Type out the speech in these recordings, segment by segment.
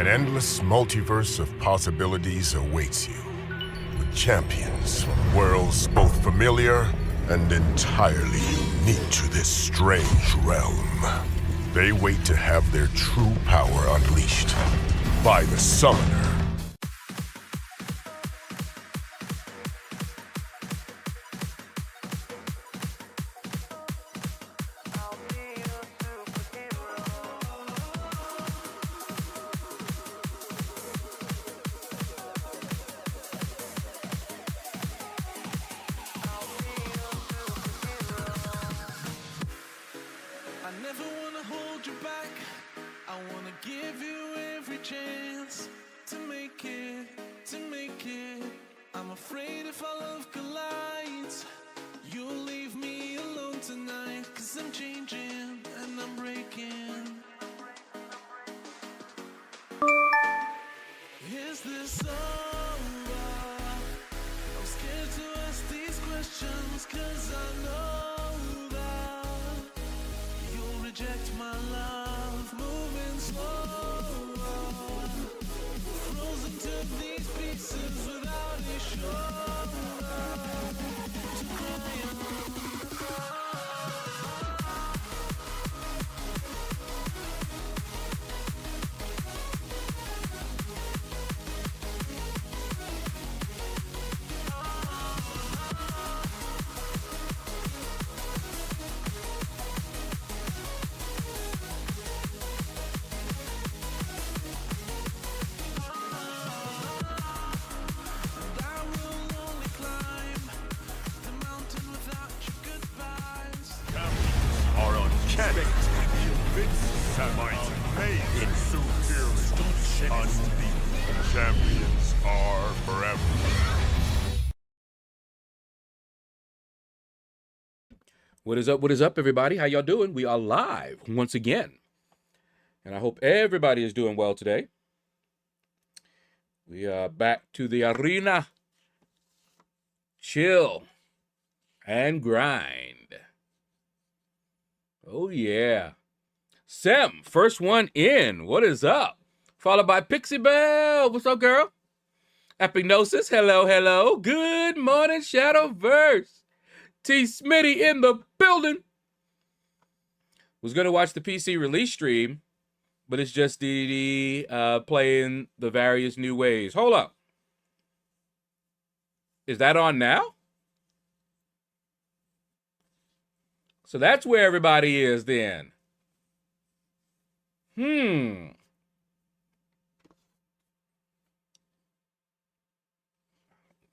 An endless multiverse of possibilities awaits you, with champions from worlds both familiar and entirely unique to this strange realm. They wait to have their true power unleashed by the Summoner. Champions are forever. What is up, everybody? How y'all doing? We are live once again. And I hope everybody is doing well today. We are back to the arena. Chill and grind. Oh, yeah. Sem, first one in. What is up? Followed by Pixie Bell. What's up, girl? Epignosis. Hello, hello. Good morning, Shadowverse. T. Smitty in the building. Was going to watch the PC release stream, but it's just DDD playing the various new ways. Hold up. Is that on now? So that's where everybody is then.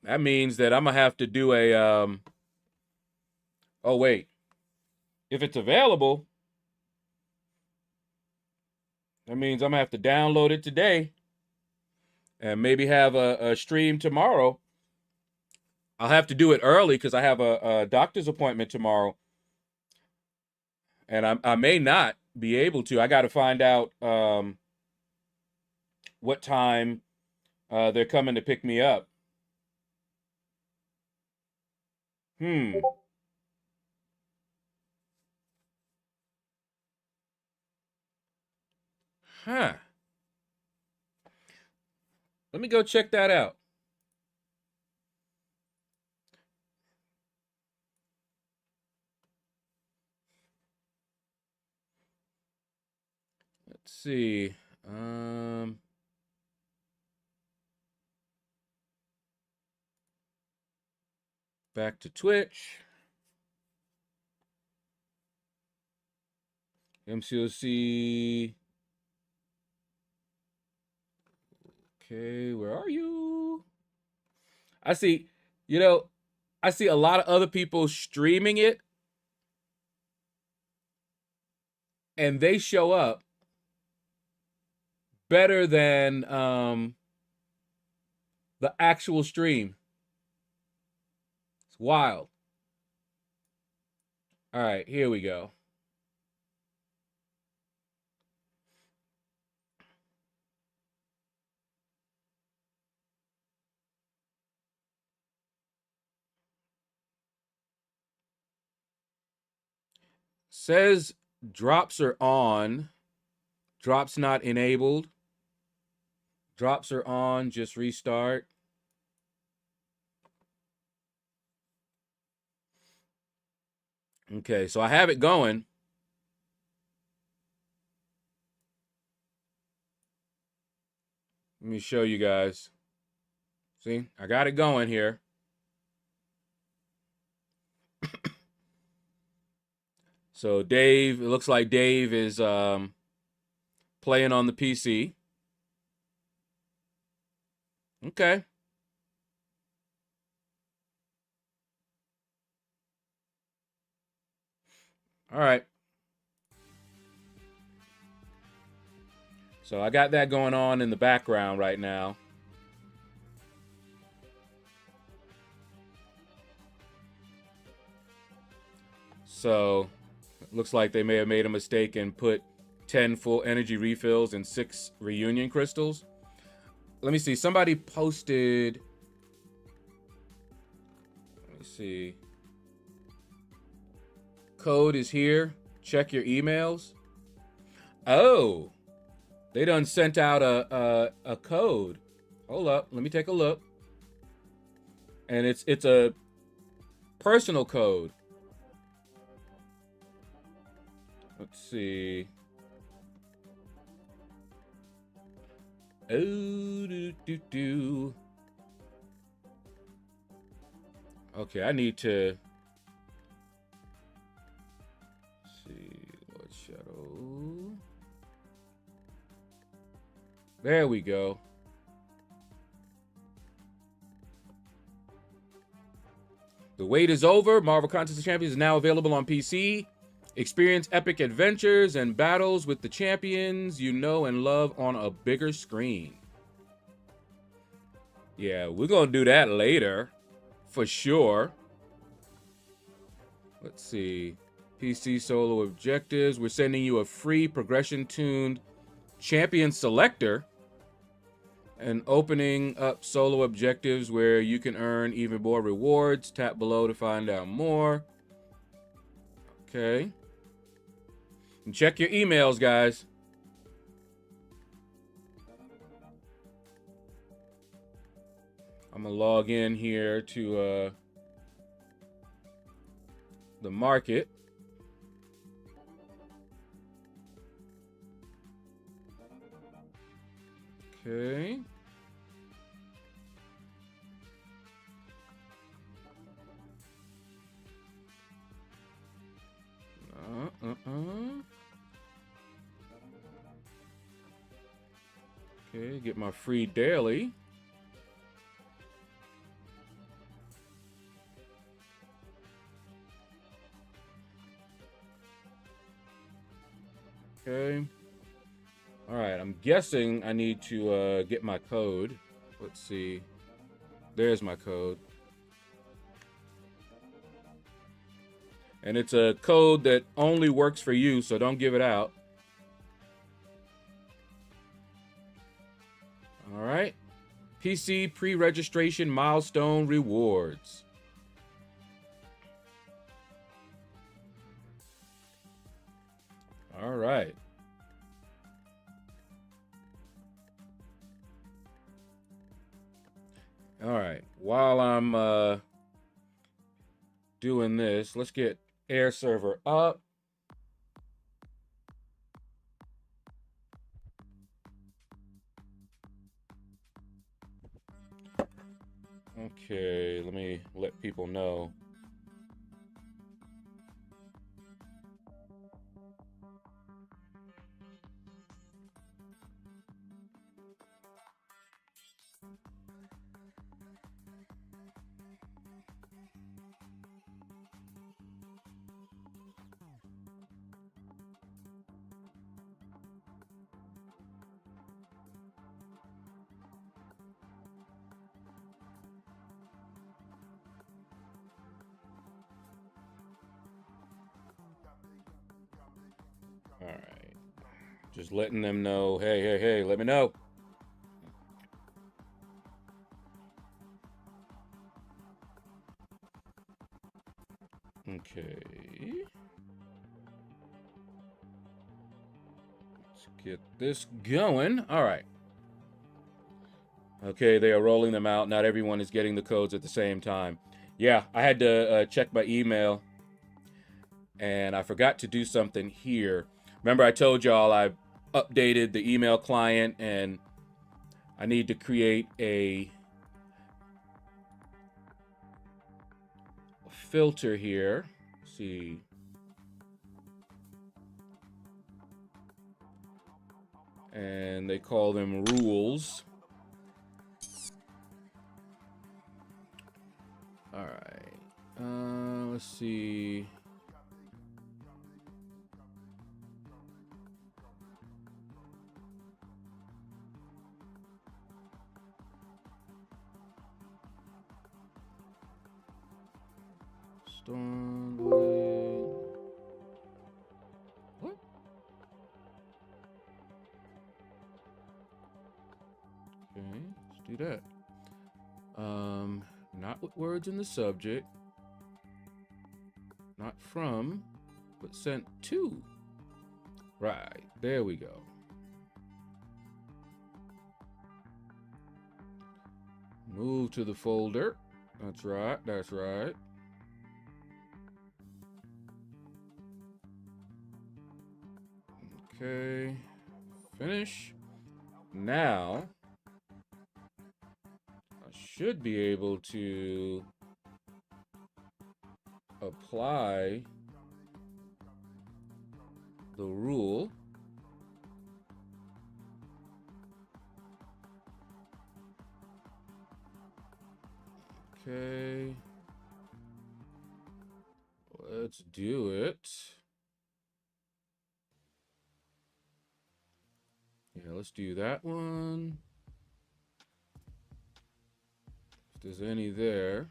That means that I'm going to have to do a... Oh, wait. If it's available, that means I'm going to have to download it today and maybe have a stream tomorrow. I'll have to do it early because I have a doctor's appointment tomorrow. And I may not be able to. I got to find out what time they're coming to pick me up. Huh. Let me go check that out. Let's see. Back to Twitch. MCOC. Okay, where are you? I see, I see a lot of other people streaming it. And they show up better than the actual stream. It's wild. All right, here we go. Says drops are on. Drops not enabled. Drops are on. Just restart. Okay, so I have it going. Let me show you guys. See, I got it going here. So Dave, it looks like Dave is playing on the PC. Okay. All right. So I got that going on in the background right now. So it looks like they may have made a mistake and put 10 full energy refills and 6 reunion crystals. Let me see. Somebody posted. Let me see. Code is here. Check your emails. Oh, they done sent out a code. Hold up. Let me take a look. And it's a personal code. Let's see. Oh, do. Okay, I need to see LordShaedow. There we go. The wait is over. Marvel Contest of Champions is now available on PC. Experience epic adventures and battles with the champions you know and love on a bigger screen. Yeah, we're going to do that later, for sure. Let's see. PC solo objectives. We're sending you a free progression-tuned champion selector and opening up solo objectives where you can earn even more rewards. Tap below to find out more. Okay. And check your emails, guys. I'm gonna log in here to the market. Okay. Okay, get my free daily. Okay. All right, I'm guessing I need to get my code. Let's see. There's my code. And it's a code that only works for you, so don't give it out. All right. PC pre-registration milestone rewards. All right. All right. While I'm doing this, let's get air server up. Okay, let me let people know. All right. Just letting them know, hey, let me know. Okay. Let's get this going. All right. Okay, they are rolling them out. Not everyone is getting the codes at the same time. Yeah, I had to check my email, and I forgot to do something here. Remember, I told y'all I updated the email client, and I need to create a filter here. Let's see. And they call them rules. All right. Let's see. Stormblade. What? Okay, let's do that. Not with words in the subject. Not from, but sent to. Right, there we go. Move to the folder. That's right, that's right. Okay, finish. Now, I should be able to apply the rule. Okay, let's do it. Yeah, let's do that one. If there's any there.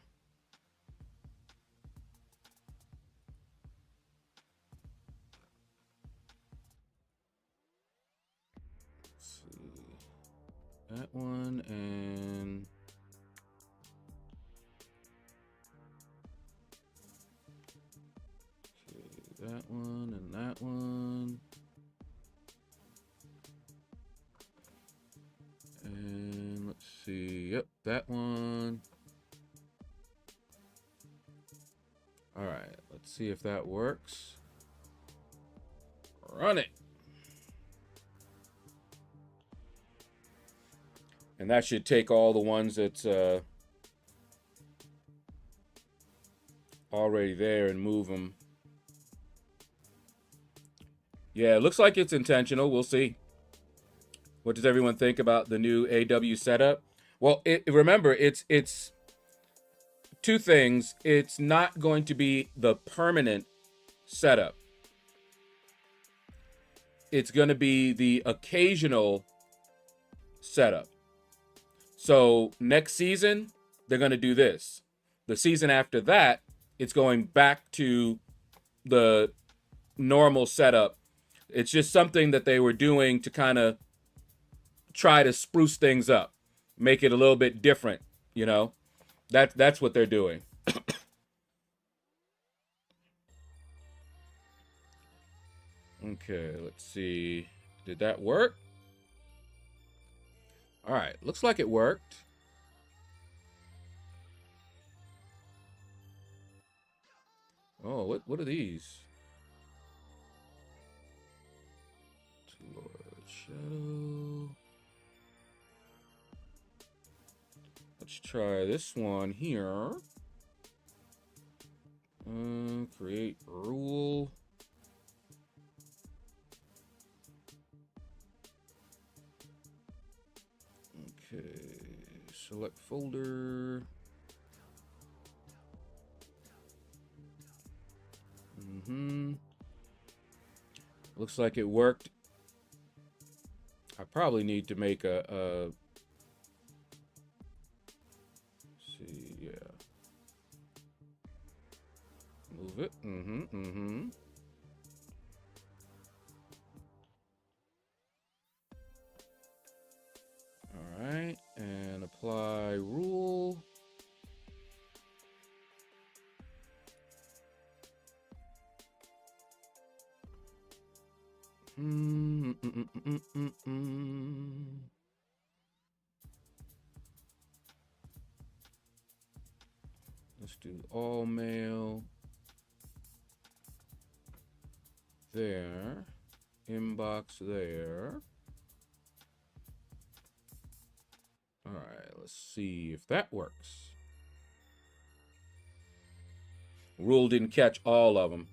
Let's see. That one and okay, that one and that one. And let's see. Yep, that one. All right, let's see if that works. Run it. And that should take all the ones that's already there and move them. Yeah, it looks like it's intentional. We'll see. What does everyone think about the new AW setup? Well, remember, it's two things. It's not going to be the permanent setup. It's going to be the occasional setup. So next season, they're going to do this. The season after that, it's going back to the normal setup. It's just something that they were doing to kind of try to spruce things up, make it a little bit different, you know? That's what they're doing. Okay, let's see. Did that work? All right, looks like it worked. Oh, what are these? LordShaedow. Let's try this one here. Create rule. Okay, select folder. Looks like it worked. I probably need to make a see, yeah. Move it. All right, and apply rule. Let's do all mail. There. Inbox there. All right, let's see if that works. Rule didn't catch all of them.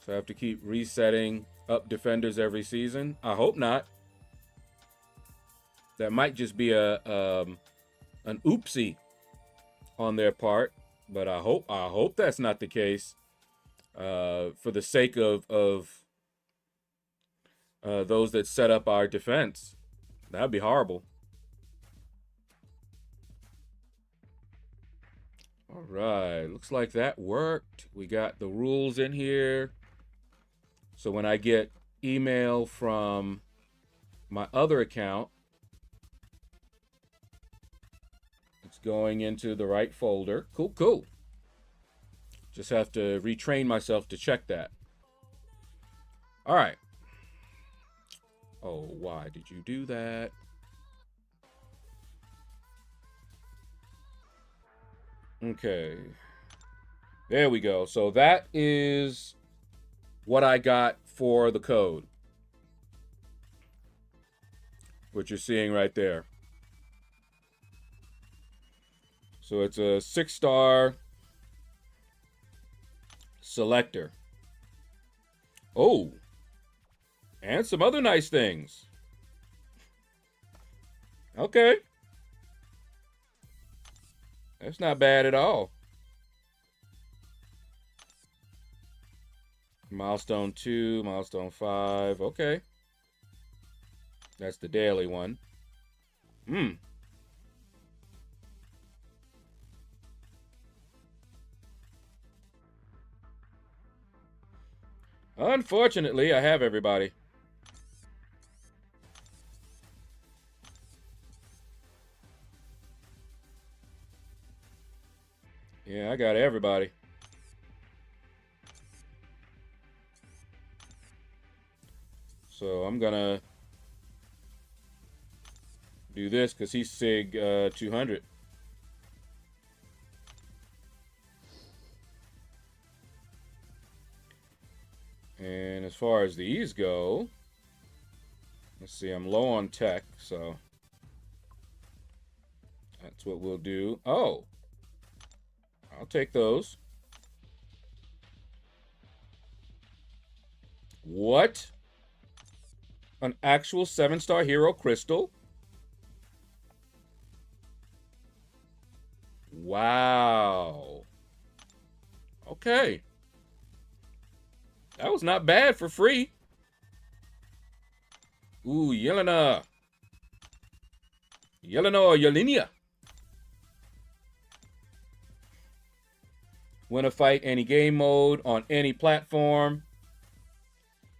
So I have to keep resetting up defenders every season. I hope not. That might just be an oopsie on their part, but I hope that's not the case. For the sake of those that set up our defense, that'd be horrible. All right, looks like that worked. We got the rules in here. So when I get email from my other account, it's going into the right folder. Cool. Just have to retrain myself to check that. All right. Oh, why did you do that? Okay. There we go. So that is what I got for the code. What you're seeing right there. So it's a 6-star selector. Oh, and some other nice things. Okay. That's not bad at all. Milestone 2, milestone 5. Okay. That's the daily one. Unfortunately, I have everybody. Yeah, I got everybody. So I'm gonna do this because he's Sig 200. And as far as these go, let's see, I'm low on tech, so that's what we'll do. Oh, I'll take those. What? An actual 7-star hero crystal? Wow. Okay. That was not bad for free. Ooh, Yelena. Yelena or Yelenia. Win a fight any game mode on any platform.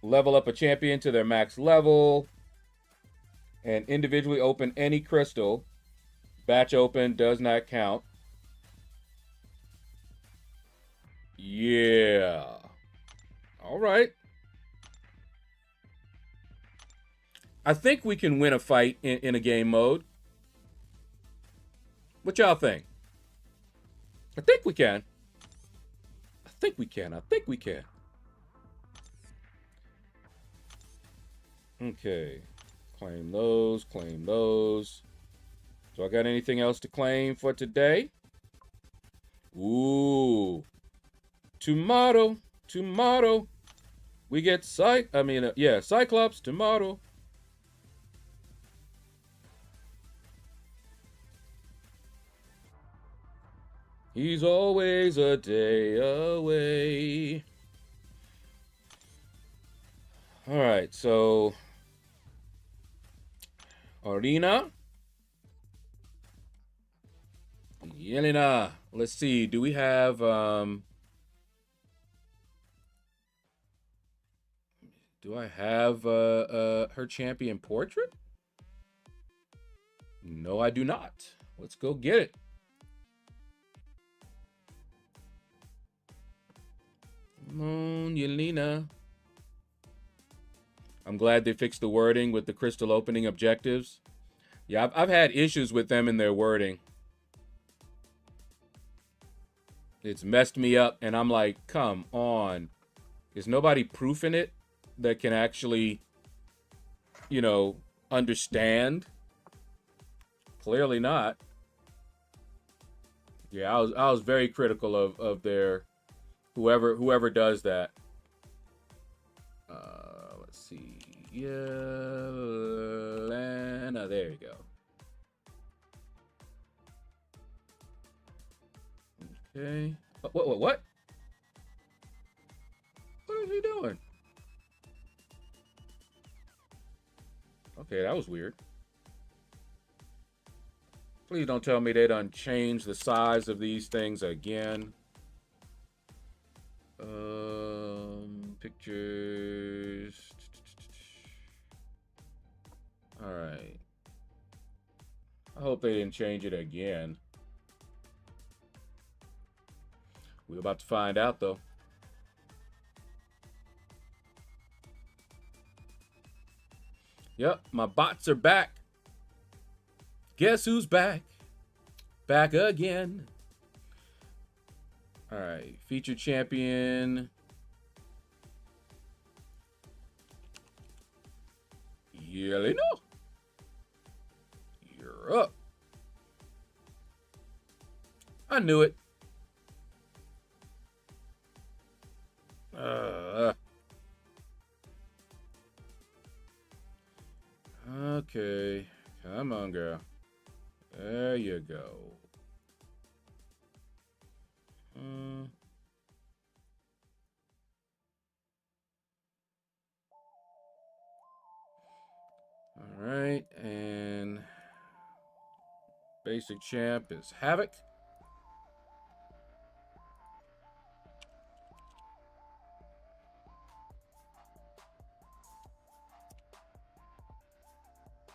Level up a champion to their max level. And individually open any crystal. Batch open does not count. Yeah. All right. I think we can win a fight in a game mode. What y'all think? I think we can. I think we can. I think we can. Okay. Claim those. Claim those. So I got anything else to claim for today? Ooh. Tomorrow. Tomorrow. We get Cyclops tomorrow. He's always a day away. All right, so Arena. Yelena. Let's see. Do we have do I have her champion portrait? No, I do not. Let's go get it. Come on, Yelena. I'm glad they fixed the wording with the crystal opening objectives. Yeah, I've had issues with them in their wording. It's messed me up, and I'm like, come on. Is nobody proofing it that can actually, you know, understand? Clearly not. Yeah, I was very critical of their whoever does that. Let's see. Yelena, there you go. Okay. What? What is he doing? Okay, that was weird. Please don't tell me they done changed the size of these things again. Pictures. All right. I hope they didn't change it again. We're about to find out, though. Yep, my bots are back. Guess who's back? Back again. All right, featured champion. Yelena. You're up. I knew it. Okay. Come on, girl. There you go. All right, and basic champ is Havoc.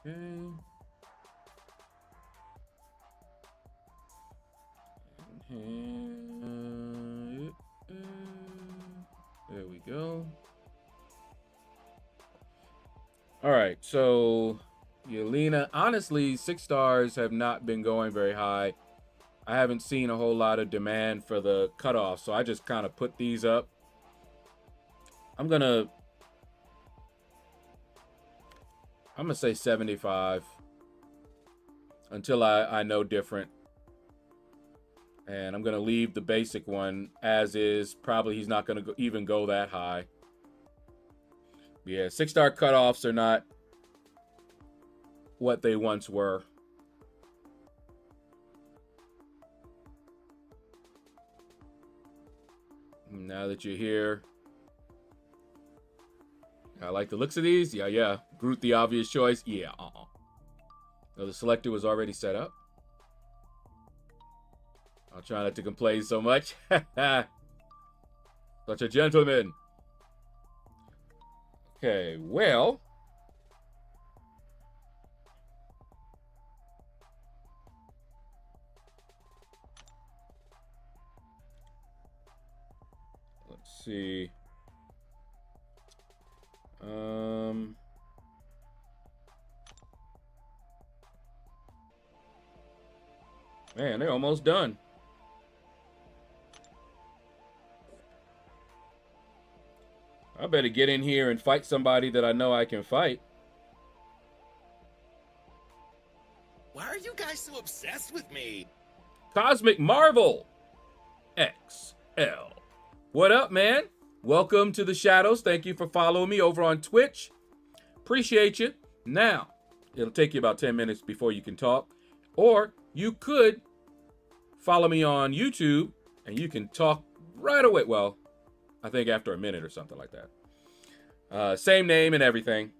Okay. There we go. All right, so Yelena, honestly, 6 stars have not been going very high. I haven't seen a whole lot of demand for the cutoff, so I just kind of put these up. I'm gonna say 75 until I know different. And I'm gonna leave the basic one as is. Probably he's not gonna even go that high. Yeah, 6-star cutoffs are not what they once were. Now that you're here, I like the looks of these. Yeah. Groot, the obvious choice. Yeah, No, the selector was already set up. I'll try not to complain so much. Such a gentleman. Okay, well. Let's see. Man, they're almost done. I better get in here and fight somebody that I know I can fight. Why are you guys so obsessed with me? Cosmic Marvel XL. What up, man? Welcome to the Shadows. Thank you for following me over on Twitch. Appreciate you. Now, it'll take you about 10 minutes before you can talk. Or you could follow me on YouTube and you can talk right away. Well, I think after a minute or something like that. Same name and everything.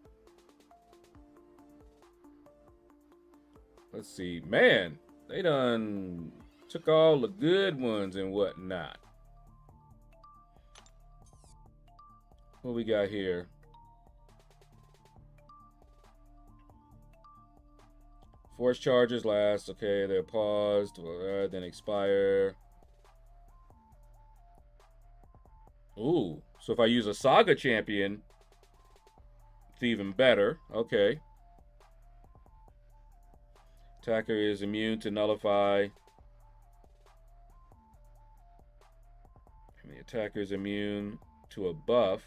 Let's see. Man, they done took all the good ones and whatnot. What we got here? Force charges last. Okay, they're paused. Then expire. Ooh, so if I use a Saga champion, it's even better. Okay. Attacker is immune to nullify. And the attacker is immune to a buff.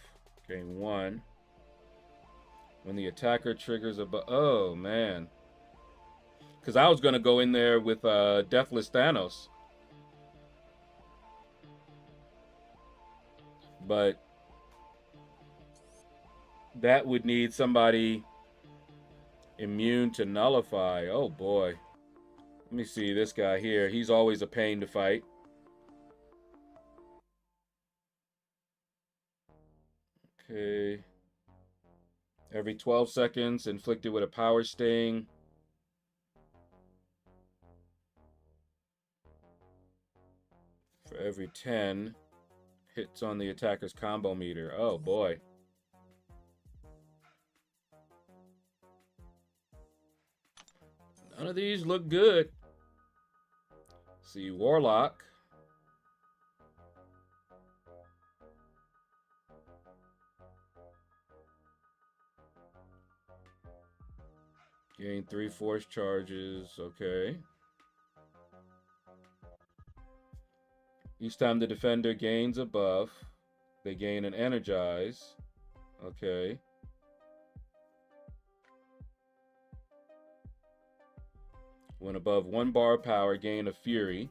Gain 1. When the attacker triggers a buff. Oh, man. Because I was going to go in there with Deathless Thanos. But that would need somebody immune to nullify. Oh boy. Let me see this guy here. He's always a pain to fight. Okay. Every 12 seconds, inflicted with a power sting. For every 10 hits on the attacker's combo meter. Oh boy. None of these look good. See, Warlock. Gain 3 force charges. Okay. Each time the defender gains a buff, they gain an energize. Okay. When above 1 bar of power, gain a fury.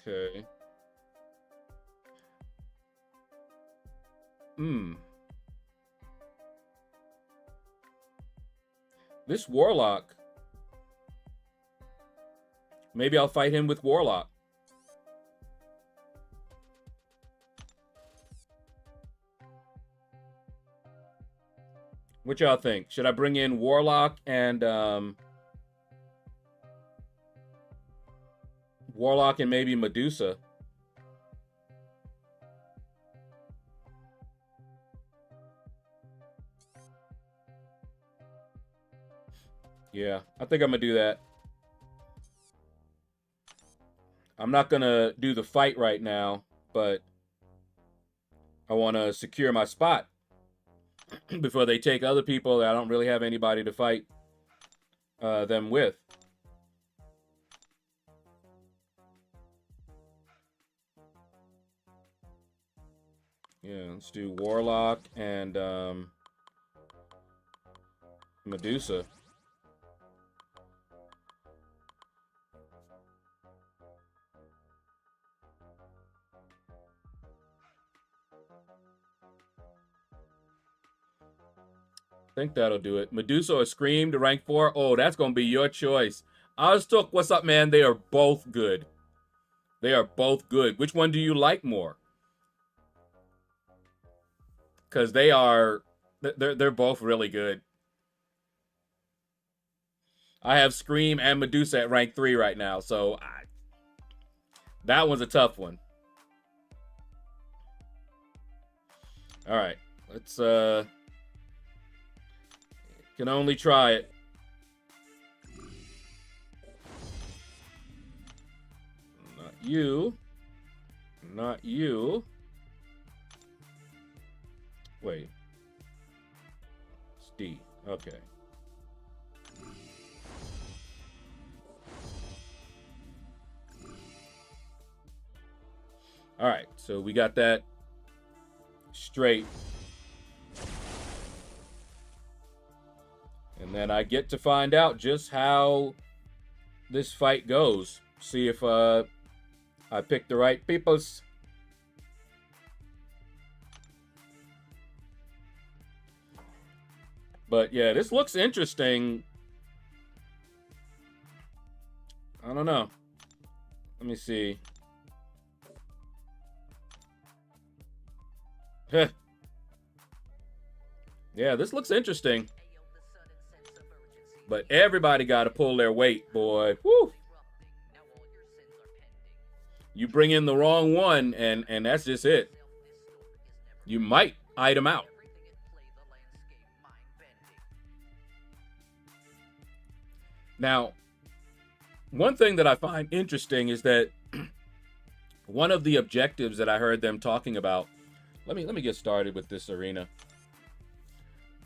Okay. This Warlock. Maybe I'll fight him with Warlock. What y'all think? Should I bring in Warlock and maybe Medusa? Yeah, I think I'm gonna do that. I'm not gonna do the fight right now, but I want to secure my spot. before they take other people that I don't really have anybody to fight them with. Yeah, let's do Warlock and Medusa. I think that'll do it. Medusa or Scream to rank 4. Oh, that's going to be your choice. Oztook, what's up, man? They are both good. They are both good. Which one do you like more? Because they're both really good. I have Scream and Medusa at rank 3 right now, so that one's a tough one. All right, let's can only try it. Not you. Not you. Wait. It's D. Okay. All right, so we got that straight. And then I get to find out just how this fight goes. See if I pick the right peoples. But yeah, this looks interesting. I don't know. Let me see. Yeah, this looks interesting. But everybody got to pull their weight, boy. Woo! You bring in the wrong one, and that's just it. You might item out. Now, one thing that I find interesting is that one of the objectives that I heard them talking about. Let me get started with this arena.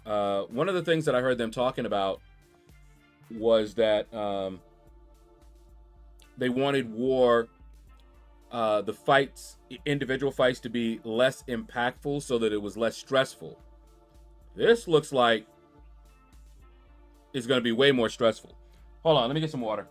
One of the things that I heard them talking about was that they wanted war, the fights, individual fights, to be less impactful so that it was less stressful. This looks like it's going to be way more stressful. Hold on, let me get some water.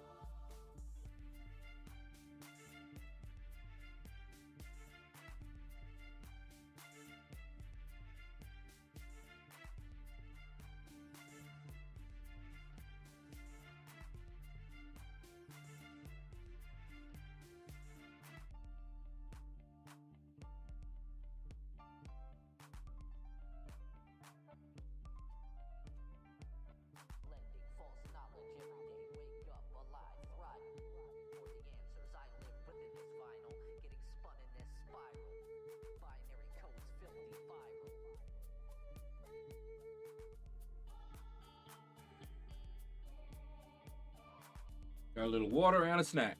Got a little water and a snack.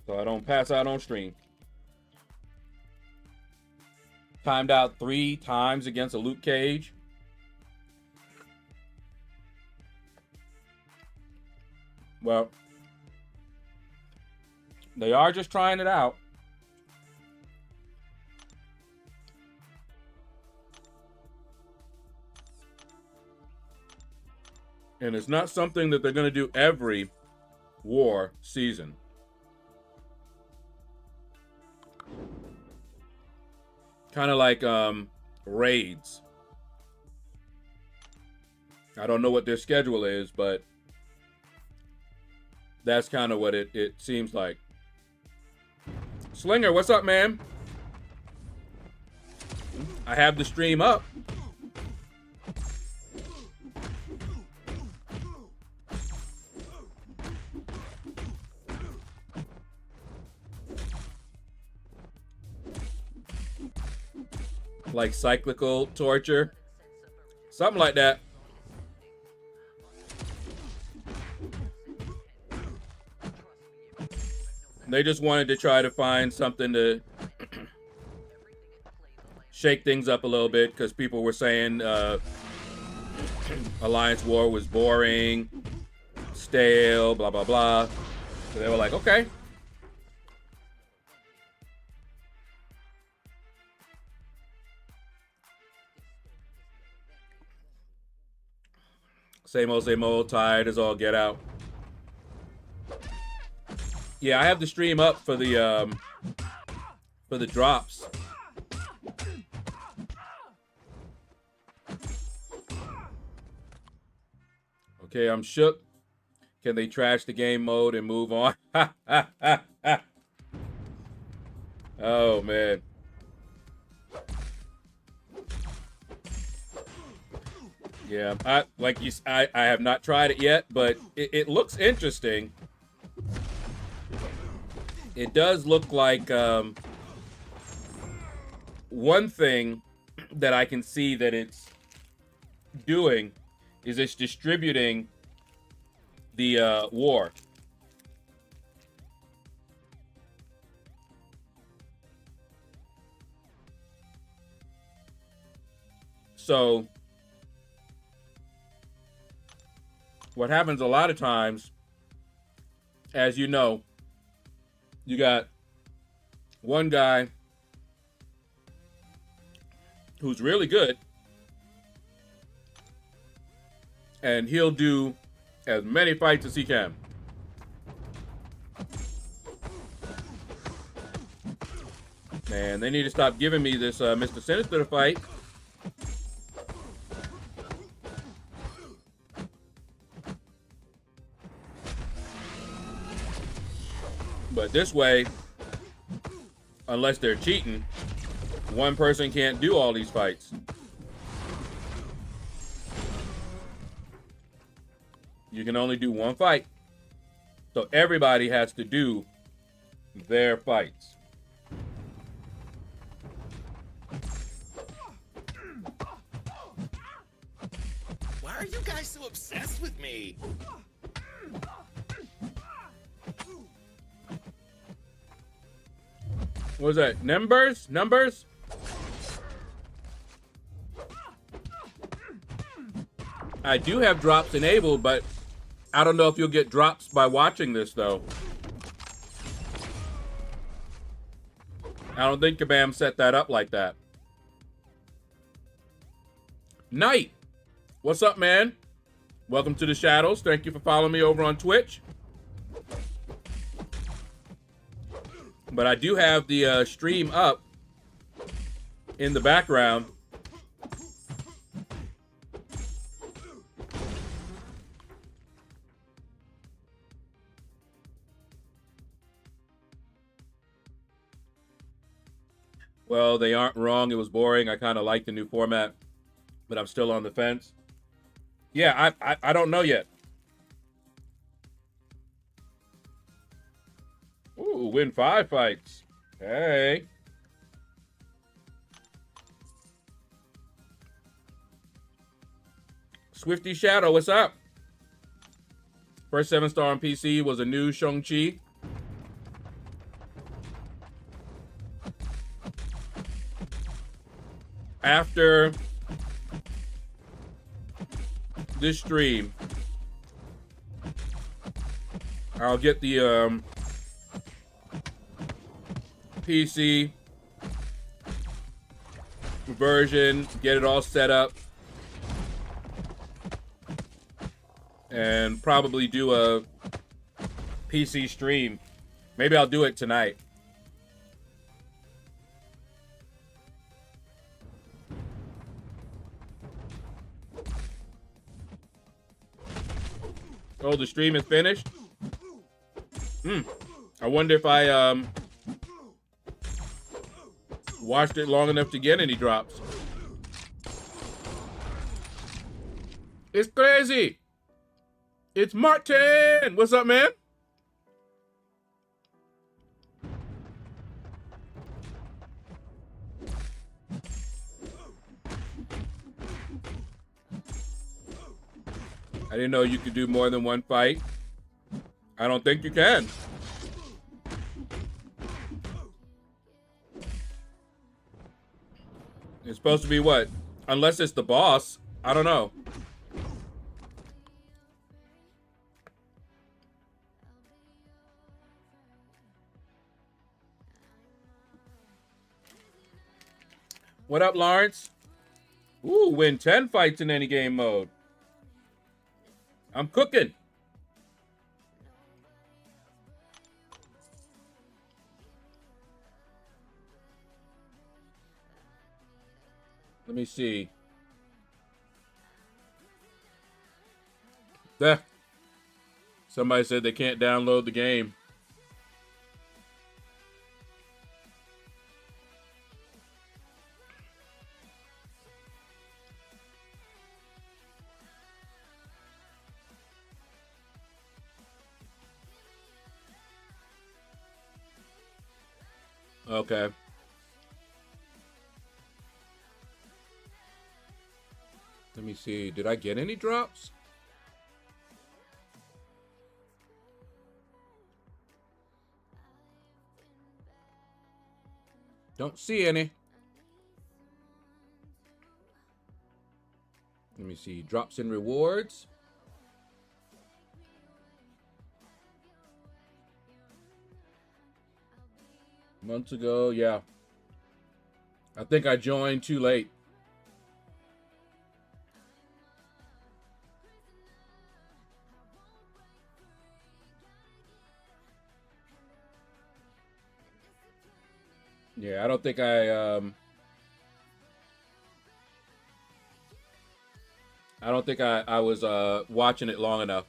So I don't pass out on stream. Timed out 3 times against a Luke Cage. Well, they are just trying it out. And it's not something that they're going to do every war season. Kind of like raids. I don't know what their schedule is, but that's kind of what it seems like. Slinger, what's up, man? I have the stream up. Like cyclical torture. Something like that. They just wanted to try to find something to shake things up a little bit because people were saying Alliance War was boring, stale, blah, blah, blah. So they were like, okay. Same old, tired as all get out. Yeah, I have the stream up for the drops. Okay, I'm shook. Can they trash the game mode and move on? Oh man. Yeah, I have not tried it yet, but it looks interesting. It does look like one thing that I can see that it's doing is it's distributing the war. So what happens a lot of times, as you know, you got one guy who's really good, and he'll do as many fights as he can. Man, they need to stop giving me this Mr. Sinister to fight. But this way, unless they're cheating, one person can't do all these fights. You can only do one fight. So everybody has to do their fights. Why are you guys so obsessed with me? What was that? Numbers? Numbers? I do have drops enabled, but I don't know if you'll get drops by watching this, though. I don't think Kabam set that up like that. Knight, what's up, man? Welcome to the Shadows. Thank you for following me over on Twitch. But I do have the stream up in the background. Well, they aren't wrong. It was boring. I kind of like the new format, but I'm still on the fence. Yeah, I don't know yet. Ooh, win 5 fights. Hey. Swifty Shadow, what's up? First 7-star on PC was a new Shang-Chi. After this stream, I'll get the PC version, get it all set up, and probably do a PC stream. Maybe I'll do it tonight. Oh, the stream is finished? I wonder if I watched it long enough to get any drops. It's crazy. It's Martin. What's up, man? I didn't know you could do more than one fight. I don't think you can. It's supposed to be what? Unless it's the boss. I don't know. What up, Lawrence? Ooh, win 10 fights in any game mode. I'm cooking. Let me see. There. Somebody said they can't download the game. Okay. Let me see. Did I get any drops? Don't see any. Let me see. Drops and rewards. Months ago, yeah. I think I joined too late. Yeah, I don't think I was watching it long enough.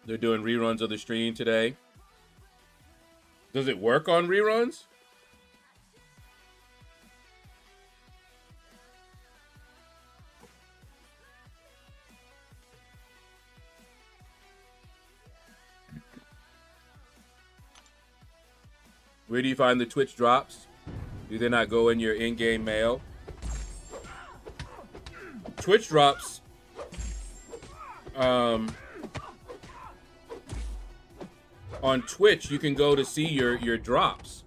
They're doing reruns of the stream today. Does it work on reruns? Where do you find the Twitch drops? Do they not go in your in-game mail? Twitch drops. On Twitch, you can go to see your drops,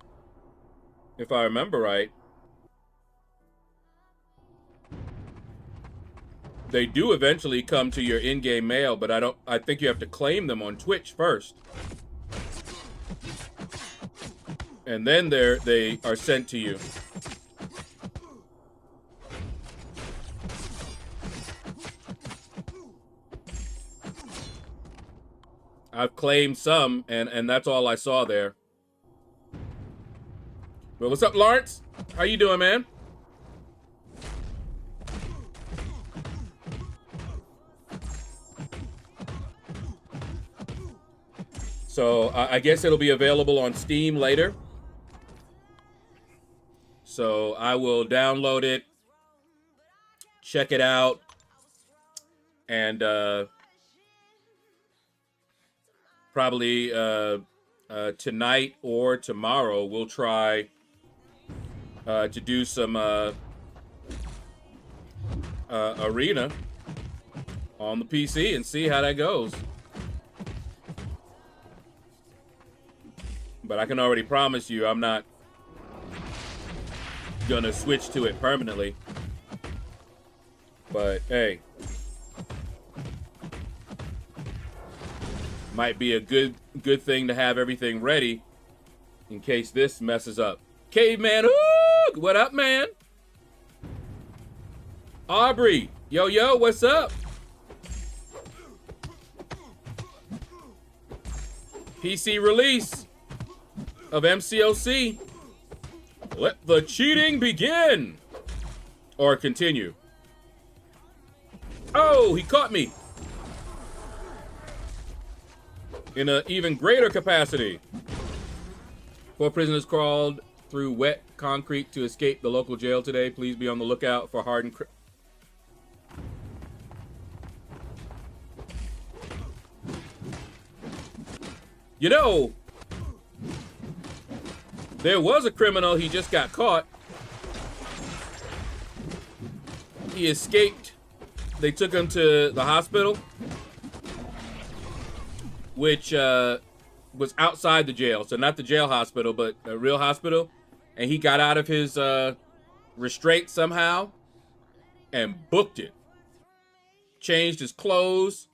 if I remember right. They do eventually come to your in-game mail, but I think you have to claim them on Twitch first. And then they are sent to you. I've claimed some, and that's all I saw there. But what's up, Lawrence? How you doing, man? So I guess it'll be available on Steam later. So I will download it, check it out, and probably tonight or tomorrow we'll try to do some arena on the PC and see how that goes. But I can already promise you I'm not gonna switch to it permanently. But hey, might be a good thing to have everything ready in case this messes up. Caveman, ooh, what up, man? Aubrey, yo, what's up? PC release of MCOC. Let the cheating begin. Or continue. Oh, he caught me. In an even greater capacity. 4 prisoners crawled through wet concrete to escape the local jail today. Please be on the lookout for hardened... You know, there was a criminal, he just got caught. He escaped. They took him to the hospital, which was outside the jail. So not the jail hospital, but a real hospital. and he got out of his restraint somehow and booked it. Changed his clothes,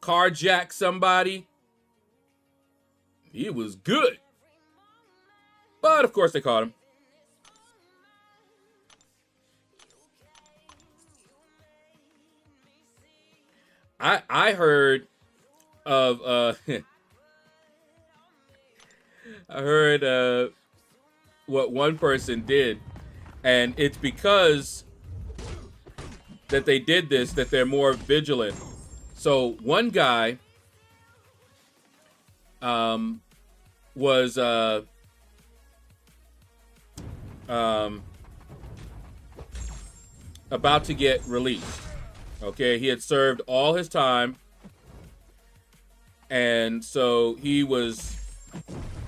carjacked somebody. He was good. But of course they caught him. I heard of I heard what one person did, and it's because that they did this that they're more vigilant. So one guy was about to get released. Okay, he had served all his time, and so he was,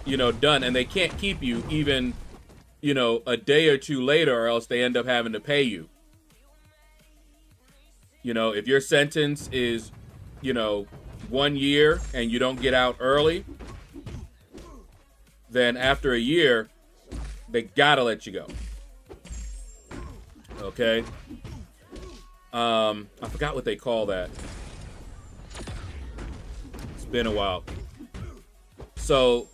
you know, done. And they can't keep you even, you know, a day or two later, or else they end up having to pay you. You know, if your sentence is, you know, 1 year and you don't get out early, then after a year, they gotta let you go. Okay? I forgot what they call that. It's been a while. So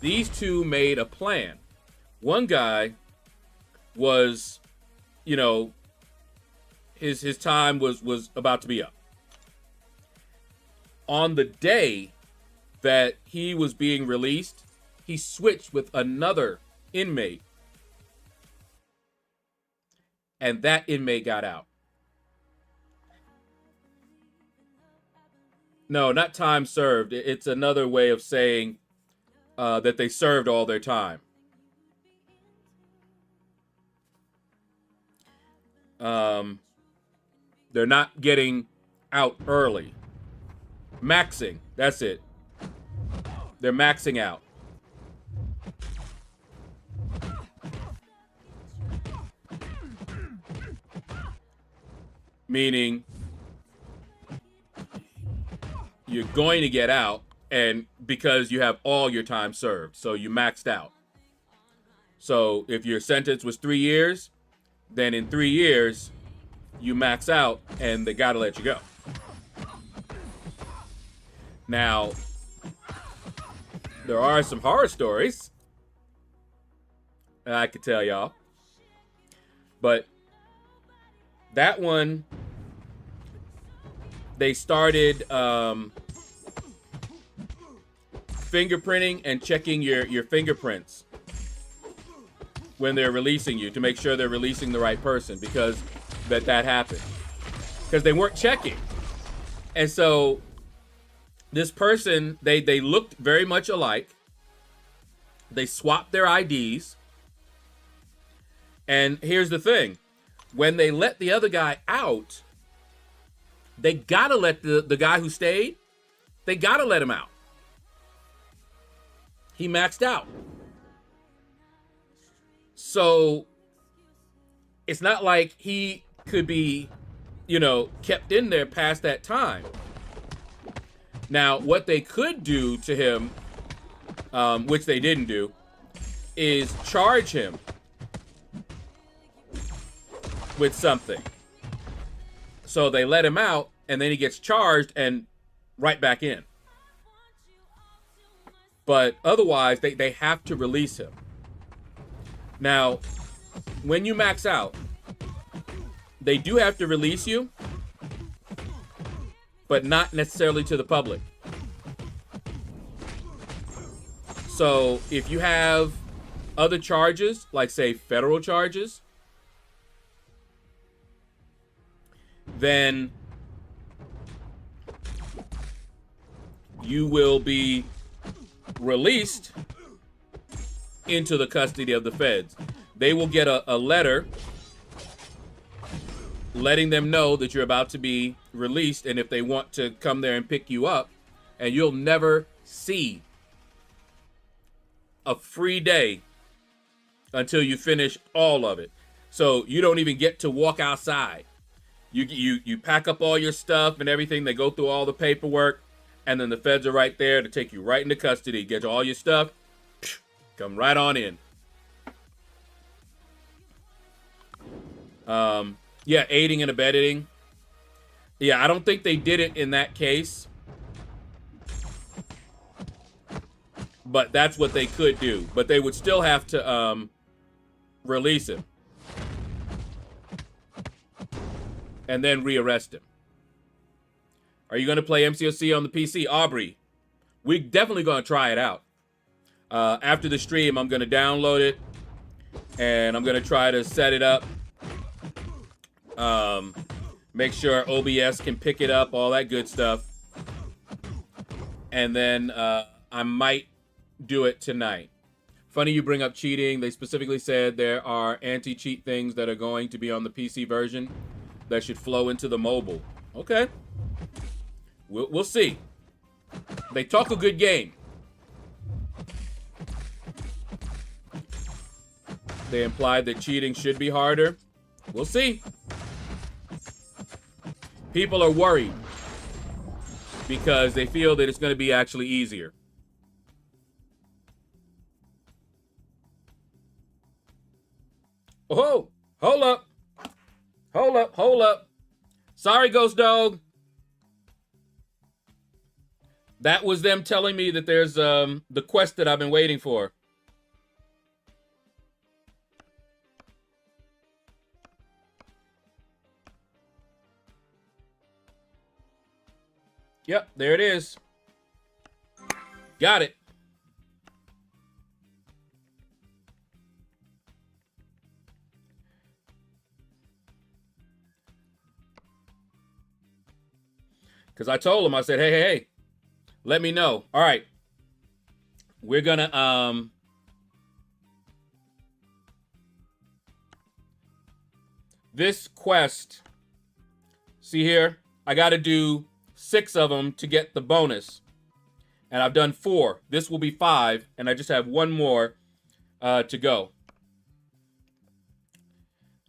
these two made a plan. One guy was, you know, his time was about to be up. On the day that he was being released, he switched with another inmate. And that inmate got out. No, not time served. It's another way of saying that they served all their time. They're not getting out early. Maxing, that's it. They're maxing out. Meaning, you're going to get out, and because you have all your time served, so you maxed out. So if your sentence was 3 years, then in 3 years, you max out, and they gotta let you go. Now, there are some horror stories that I could tell y'all, but that one, they started fingerprinting and checking your fingerprints when they're releasing you to make sure they're releasing the right person, because that happened. Because they weren't checking. And so this person, they looked very much alike. They swapped their IDs. And here's the thing. When they let the other guy out, they gotta let the guy who stayed, they gotta let him out. He maxed out. So it's not like he could be, you know, kept in there past that time. Now, what they could do to him, which they didn't do, is charge him with something. So they let him out, and then he gets charged and right back in. But otherwise, they have to release him. Now, when you max out, they do have to release you, but not necessarily to the public. So if you have other charges, like say federal charges, then you will be released into the custody of the feds. They will get a letter letting them know that you're about to be released, and if they want to come there and pick you up, and you'll never see a free day until you finish all of it. So you don't even get to walk outside. You pack up all your stuff and everything. They go through all the paperwork, and then the feds are right there to take you right into custody, get all your stuff, come right on in. Yeah, aiding and abetting. Yeah, I don't think they did it in that case. But that's what they could do. But they would still have to release him. And then rearrest him. Are you going to play MCOC on the PC? Aubrey, we're definitely going to try it out. After the stream, I'm going to download it. And I'm going to try to set it up. Make sure OBS can pick it up, all that good stuff. And then I might do it tonight. Funny you bring up cheating. They specifically said there are anti-cheat things that are going to be on the PC version that should flow into the mobile. Okay. We'll see. They talk a good game. They implied that cheating should be harder. We'll see. People are worried because they feel that it's going to be actually easier. Oh, hold up. Hold up, hold up. Sorry, Ghost Dog. That was them telling me that there's the quest that I've been waiting for. Yep, there it is. Got it. Because I told him, I said, hey, let me know. All right. We're going to, this quest, see here, I got to do 6 of them to get the bonus. And I've done 4. This will be 5, and I just have 1 more to go.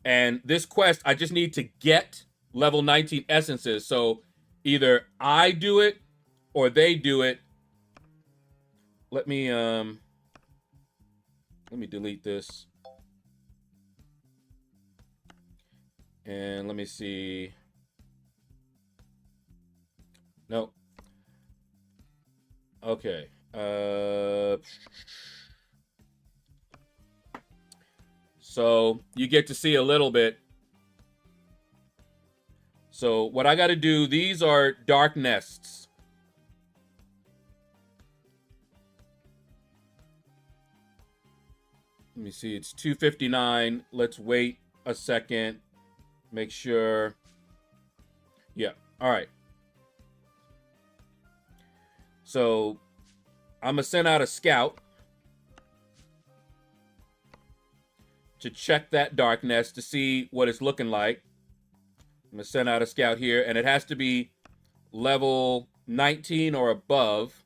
And this quest, I just need to get level 19 essences. So either I do it or they do it. Let me delete this. And let me see. No. Okay. So you get to see a little bit. So what I got to do, these are dark nests. Let me see, it's 2:59. Let's wait a second. Make sure. Yeah, all right. So I'm going to send out a scout to check that dark nest to see what it's looking like. I'm going to send out a scout here, and it has to be level 19 or above.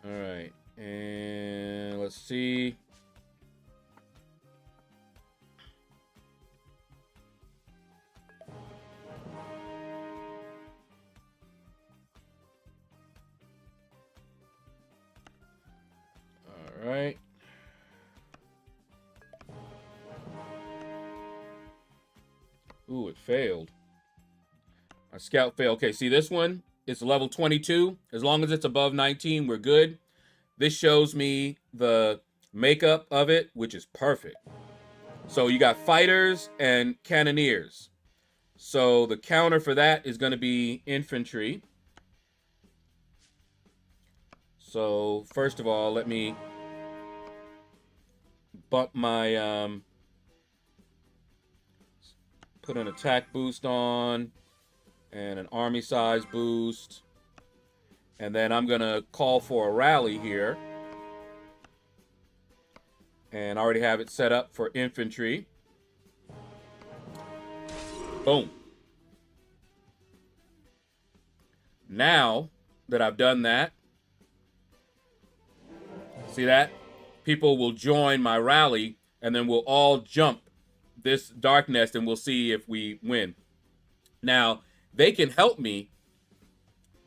All right, and let's see. All right. Ooh, it failed. My scout failed. Okay, see this one? It's level 22. As long as it's above 19, we're good. This shows me the makeup of it, which is perfect. So you got fighters and cannoneers. So the counter for that is going to be infantry. So first of all, let me bump my put an attack boost on and an army size boost. And then I'm going to call for a rally here. And I already have it set up for infantry. Boom. Now that I've done that, see that? People will join my rally, and then we'll all jump this dark nest, and we'll see if we win. Now, they can help me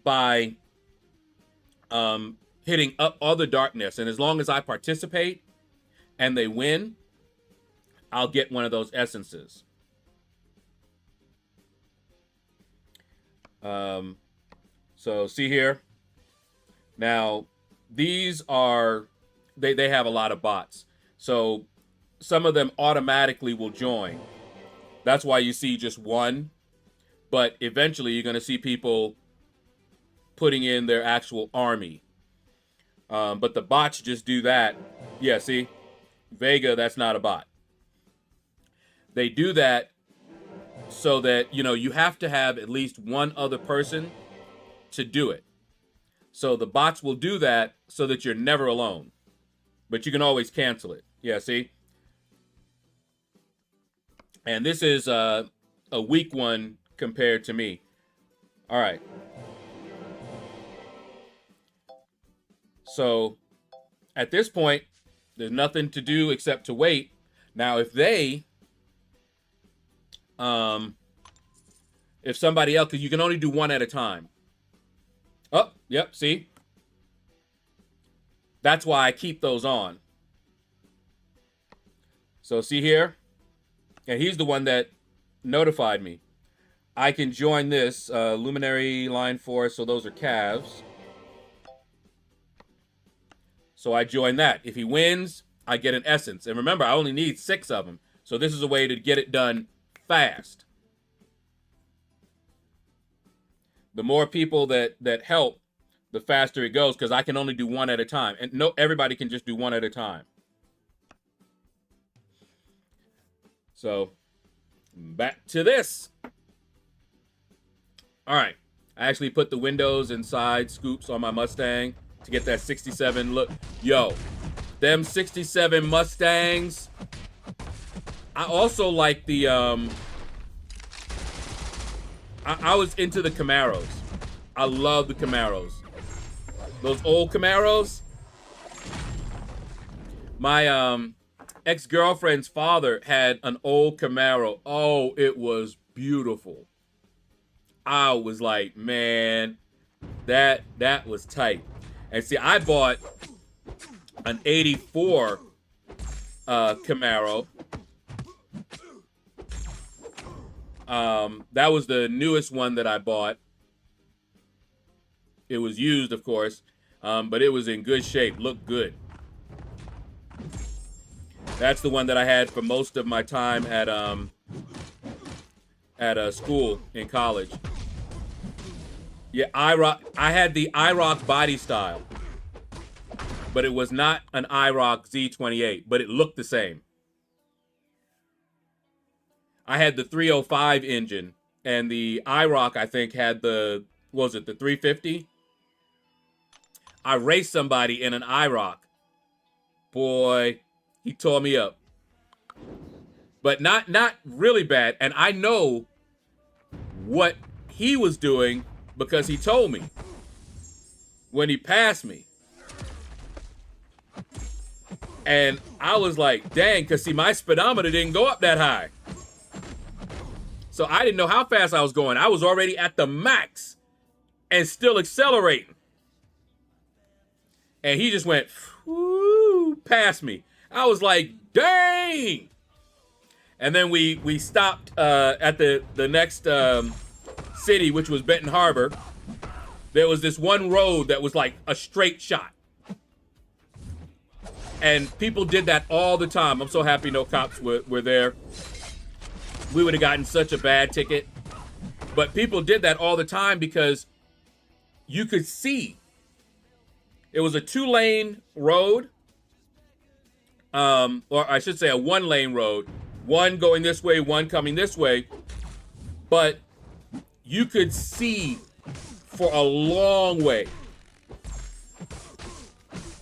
by hitting up other dark nests, and as long as I participate and they win, I'll get one of those essences. So see here. Now, these are, they have a lot of bots. So some of them automatically will join. That's why you see just one. But eventually you're going to see people putting in their actual army. But the bots just do that. Yeah, see? Vega, that's not a bot. They do that so that, you know, you have to have at least one other person to do it. So the bots will do that so that you're never alone. But you can always cancel it. Yeah, see? And this is a weak one compared to me. All right. So at this point, there's nothing to do except to wait. Now, if they, if somebody else, because you can only do one at a time. Oh, yep, see? That's why I keep those on. So see here? And he's the one that notified me. I can join this Luminary Line Force, so those are calves. So I join that. If he wins, I get an essence. And remember, I only need 6 of them. So this is a way to get it done fast. The more people that help, the faster it goes, because I can only do one at a time. And no, everybody can just do one at a time. So, back to this. All right. I actually put the windows and side scoops on my Mustang to get that 67 look. Yo, them 67 Mustangs. I also like the, I was into the Camaros. I love the Camaros. Those old Camaros. My ex-girlfriend's father had an old Camaro. Oh, it was beautiful. I was like, man, that was tight. And see, I bought an 84 Camaro. That was the newest one that I bought. It was used, of course, but it was in good shape, looked good. That's the one that I had for most of my time at school in college. Yeah, I had the IROC body style, but it was not an IROC Z28, but it looked the same. I had the 305 engine, and the IROC, I think, had the, what was it, the 350? I raced somebody in an IROC. Boy, he tore me up. But not really bad, and I know what he was doing because he told me when he passed me. And I was like, dang, because see, my speedometer didn't go up that high. So I didn't know how fast I was going. I was already at the max and still accelerating. And he just went, whoo, past me. I was like, dang. And then we stopped at the next city, which was Benton Harbor. There was this one road that was like a straight shot. And people did that all the time. I'm so happy no cops were there. We would have gotten such a bad ticket. But people did that all the time because you could see. It was a 2-lane road. Or I should say a 1-lane road. One going this way, one coming this way. But you could see for a long way.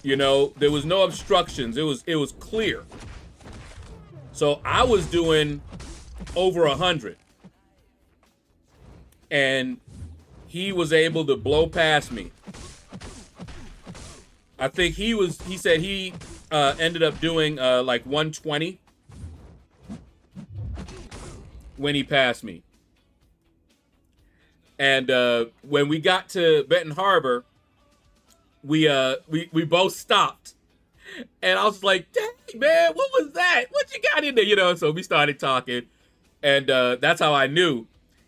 You know, there was no obstructions. It was clear. So I was doing over 100. And he was able to blow past me. I think he said he ended up doing like 120. when he passed me. And when we got to Benton Harbor, we both stopped. And I was like, dang, man, what was that? What you got in there? You know, so we started talking. And that's how I knew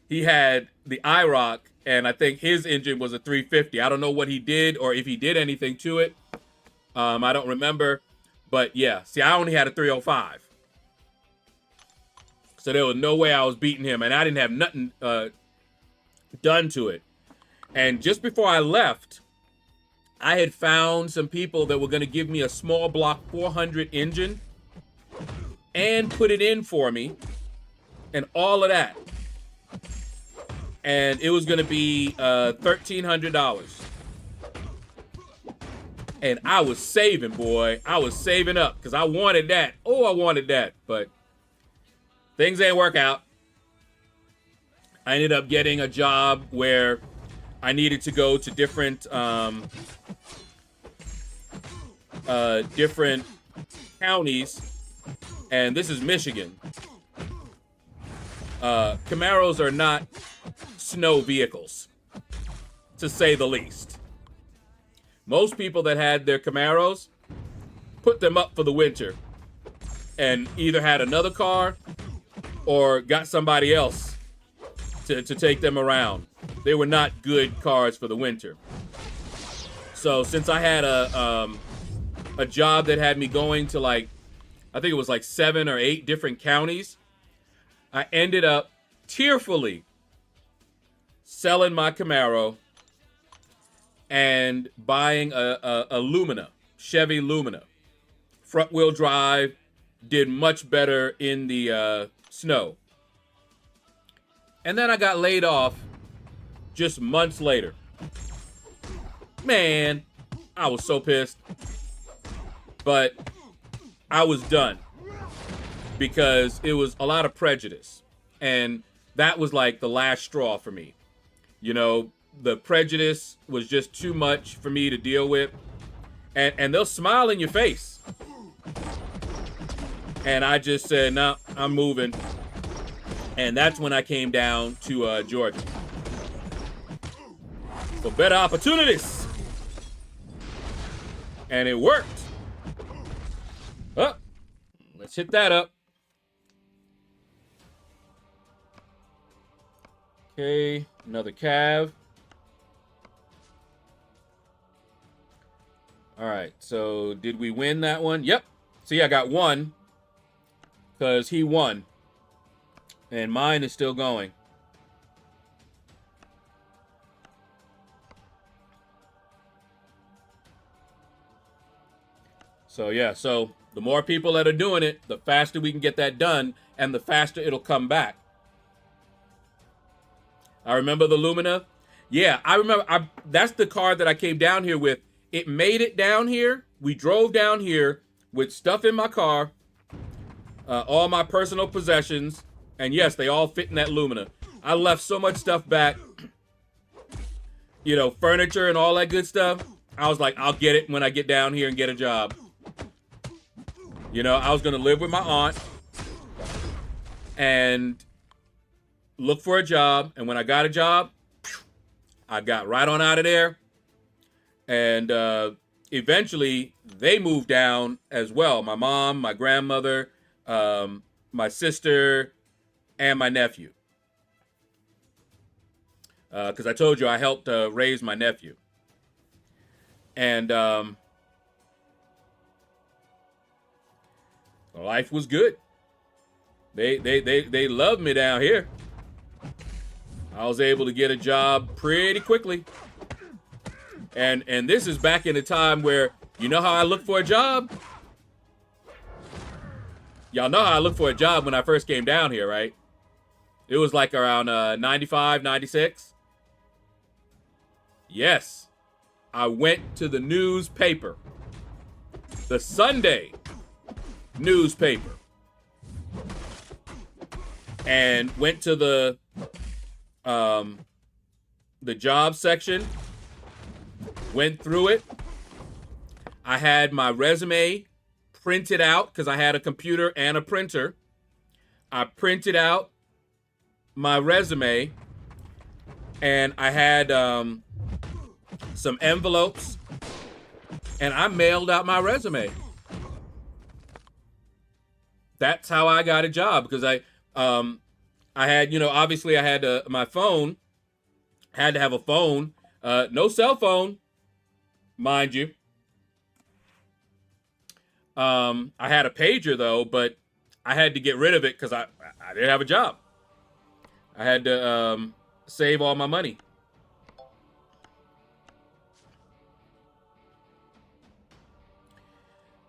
he had the IROC. And I think his engine was a 350. I don't know what he did or if he did anything to it. I don't remember. But yeah, see, I only had a 305. So there was no way I was beating him. And I didn't have nothing done to it. And just before I left, I had found some people that were going to give me a small block 400 engine and put it in for me and all of that. And it was going to be $1,300. And I was saving, boy. I was saving up because I wanted that. Oh, I wanted that. But things ain't work out. I ended up getting a job where I needed to go to different different counties, and this is Michigan. Camaros are not snow vehicles, to say the least. Most people that had their Camaros put them up for the winter and either had another car or got somebody else to take them around. They were not good cars for the winter. So since I had a job that had me going to I think it was 7 or 8 different counties, I ended up tearfully selling my Camaro and buying a Lumina, Chevy Lumina. Front wheel drive, did much better in the snow. And then I got laid off just months later. Man, I was so pissed. But I was done because it was a lot of prejudice. And that was the last straw for me. You know, the prejudice was just too much for me to deal with. And they'll smile in your face. And I just said, no, I'm moving. And that's when I came down to Georgia for better opportunities. And it worked. Oh, let's hit that up. Okay, another Cav. All right, so did we win that one? Yep. See, I got one because he won. And mine is still going. So yeah, so the more people that are doing it, the faster we can get that done, and the faster it'll come back. I remember the Lumina. Yeah, I remember. That's the car that I came down here with. It made it down here. We drove down here with stuff in my car, all my personal possessions. And yes, they all fit in that Lumina. I left so much stuff back, you know, furniture and all that good stuff. I was like, I'll get it when I get down here and get a job. You know, I was going to live with my aunt and look for a job. And when I got a job, I got right on out of there. And eventually, they moved down as well. My mom, my grandmother, my sister, and my nephew. Because I told you I helped raise my nephew. And life was good. They loved me down here. I was able to get a job pretty quickly. And this is back in the time where, you know how I looked for a job? Y'all know how I looked for a job when I first came down here, right? It was around 95, 96. Yes. I went to the newspaper. The Sunday newspaper. And went to the job section. Went through it. I had my resume printed out because I had a computer and a printer. I printed out my resume, and I had some envelopes, and I mailed out my resume. That's how I got a job, because I had, obviously I had my phone, had to have a phone, no cell phone, mind you. I had a pager though, but I had to get rid of it because I didn't have a job. I had to save all my money.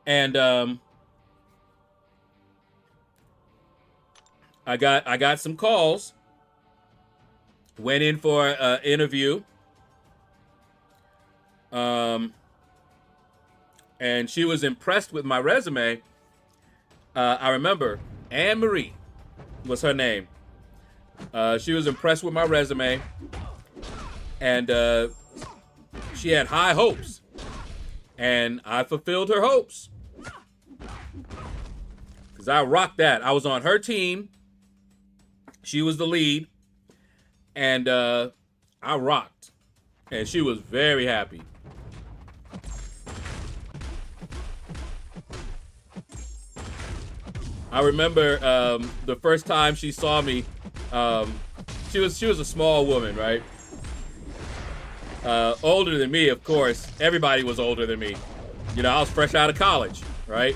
And I got some calls. Went in for an interview. And she was impressed with my resume. I remember Anne Marie was her name. She was impressed with my resume, and she had high hopes, and I fulfilled her hopes because I rocked that. I was on her team. She was the lead, and I rocked, and she was very happy. I remember the first time she saw me. She was a small woman, right? Older than me, of course. Everybody was older than me. I was fresh out of college, right?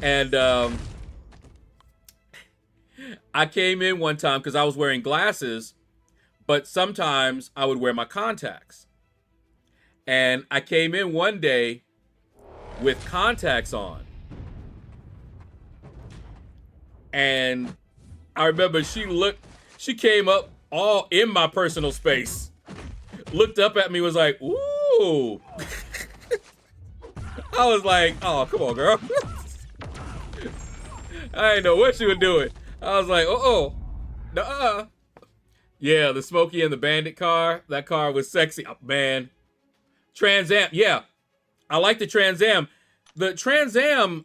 And I came in one time because I was wearing glasses, but sometimes I would wear my contacts. And I came in one day with contacts on. And I remember she came up all in my personal space, looked up at me, was like, ooh. I was like, oh, come on, girl. I didn't know what she was doing. I was like, nuh-uh. Yeah, the Smokey and the Bandit car, that car was sexy. Oh, man. Trans Am, yeah. I like the Trans Am. The Trans Am,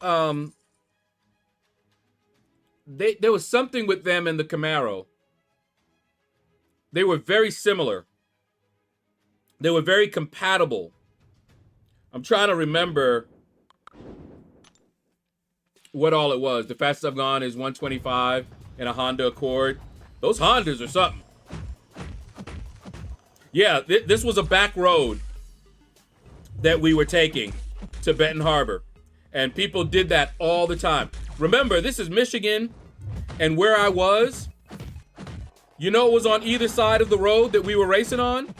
there was something with them and the Camaro. They were very similar. They were very compatible. I'm trying to remember what all it was. The fastest I've gone is 125 in a Honda Accord. Those Hondas are something. Yeah, this was a back road that we were taking to Benton Harbor. And people did that all the time. Remember, this is Michigan, and where I was, it was on either side of the road that we were racing on?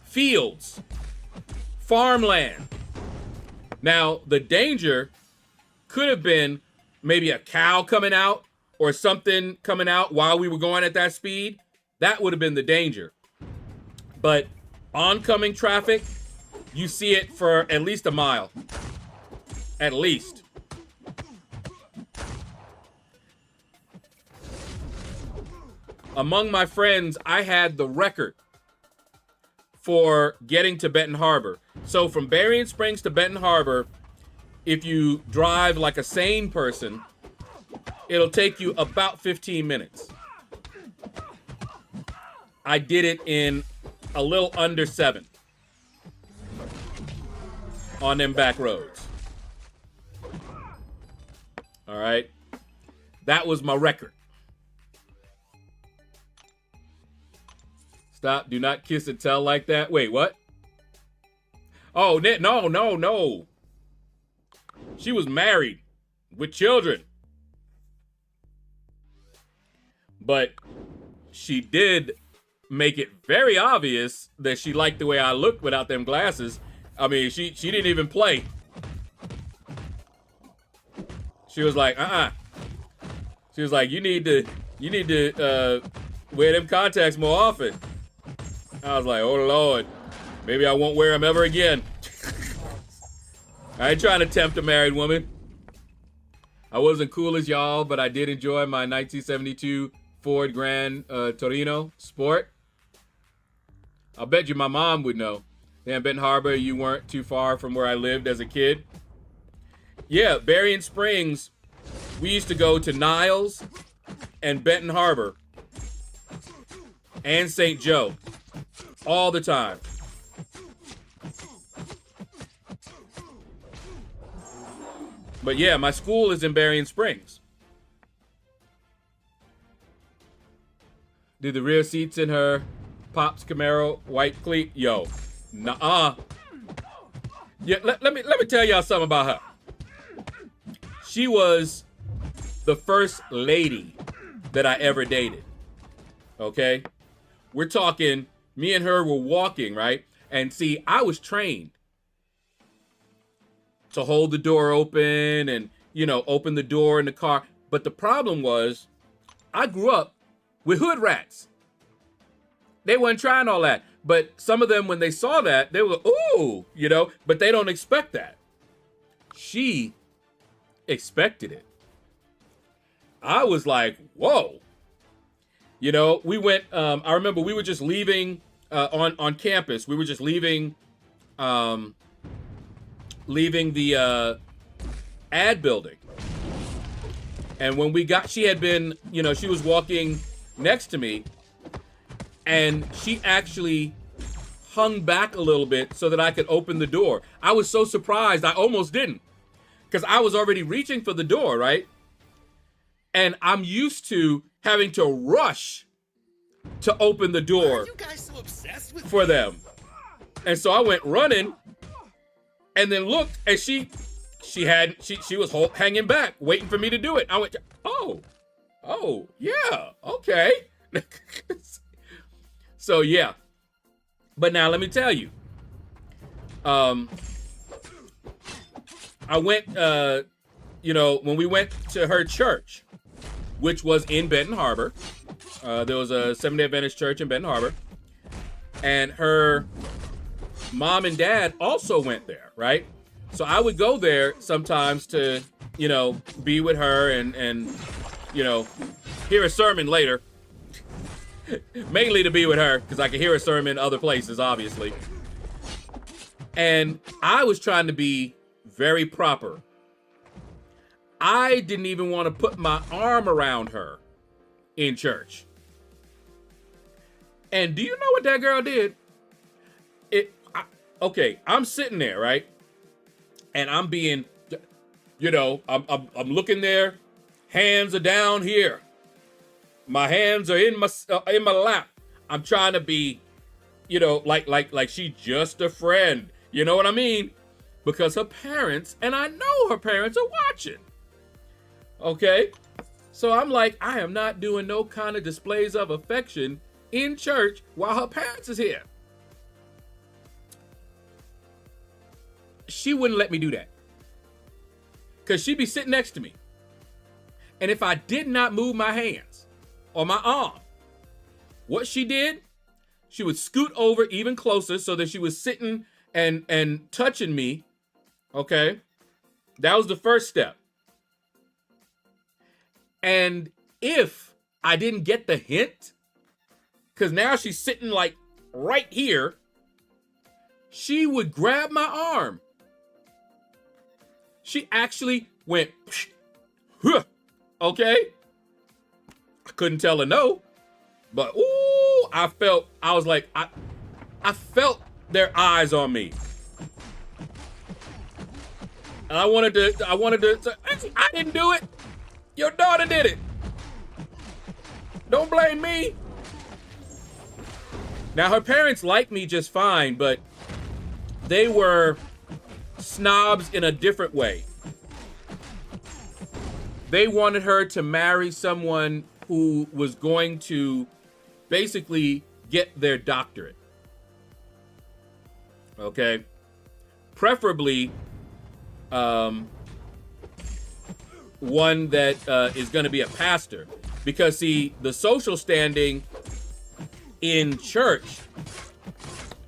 Fields. Farmland. Now, the danger could have been maybe a cow coming out or something coming out while we were going at that speed. That would have been the danger. But oncoming traffic, you see it for at least a mile. At least. Among my friends, I had the record for getting to Benton Harbor. So from Berrien Springs to Benton Harbor, if you drive like a sane person, it'll take you about 15 minutes. I did it in a little under 7 on them back roads. All right. That was my record. Stop. Do not kiss and tell like that. Wait, what? Oh, no. She was married with children. But she did make it very obvious that she liked the way I looked without them glasses. I mean, she didn't even play. She was like, She was like, you need to wear them contacts more often. I was like, oh Lord, maybe I won't wear them ever again. I ain't trying to tempt a married woman. I wasn't cool as y'all, but I did enjoy my 1972 Ford Grand Torino Sport. I bet you my mom would know. In Benton Harbor, you weren't too far from where I lived as a kid. Yeah, Berrien Springs, we used to go to Niles and Benton Harbor and St. Joe all the time. But yeah, my school is in Berrien Springs. Do the rear seats in her Pops Camaro white cleat? Yo, nah. Yeah, let me tell y'all something about her. She was the first lady that I ever dated. Okay? We're talking, me and her were walking, right? And see, I was trained to hold the door open and, you know, open the door in the car. But the problem was, I grew up with hood rats. They weren't trying all that. But some of them, when they saw that, they were, ooh, you know, but they don't expect that. She expected it. I was like, whoa. You know, we went, I remember we were just leaving on campus. We were just leaving the ad building. And when we got, she had been, you know, she was walking next to me, and she actually hung back a little bit so that I could open the door. I was so surprised, I almost didn't, because I was already reaching for the door, right? And I'm used to having to rush to open the door. Why are you guys so obsessed with for them. And so I went running and then looked, and she was hanging back, waiting for me to do it. I went, oh, yeah, okay. So yeah. But now let me tell you, I went, you know, when we went to her church, which was in Benton Harbor, there was a Seventh-day Adventist church in Benton Harbor, and her mom and dad also went there, right? So I would go there sometimes to, you know, be with her and you know, hear a sermon later. Mainly to be with her, because I could hear a sermon other places, obviously. And I was trying to be very proper. I didn't even want to put my arm around her in church. And do you know what that girl did? Okay, I'm sitting there, right? And I'm being, you know, I'm looking there. Hands are down here. My hands are in my lap. I'm trying to be, you know, like she's just a friend. You know what I mean? Because her parents, and I know her parents are watching. Okay? So I'm like, I am not doing no kind of displays of affection in church while her parents is here. She wouldn't let me do that. Because she'd be sitting next to me. And if I did not move my hands or my arm, what she did, she would scoot over even closer so that she was sitting and touching me. Okay? That was the first step. And if I didn't get the hint, because now she's sitting like right here, she would grab my arm. She actually went, okay? I couldn't tell her no, but ooh, I was like, I felt their eyes on me. And I wanted to, I didn't do it. Your daughter did it. Don't blame me. Now, her parents liked me just fine, but they were snobs in a different way. They wanted her to marry someone who was going to basically get their doctorate. Okay? Preferably, one that is going to be a pastor. Because, see, the social standing in church,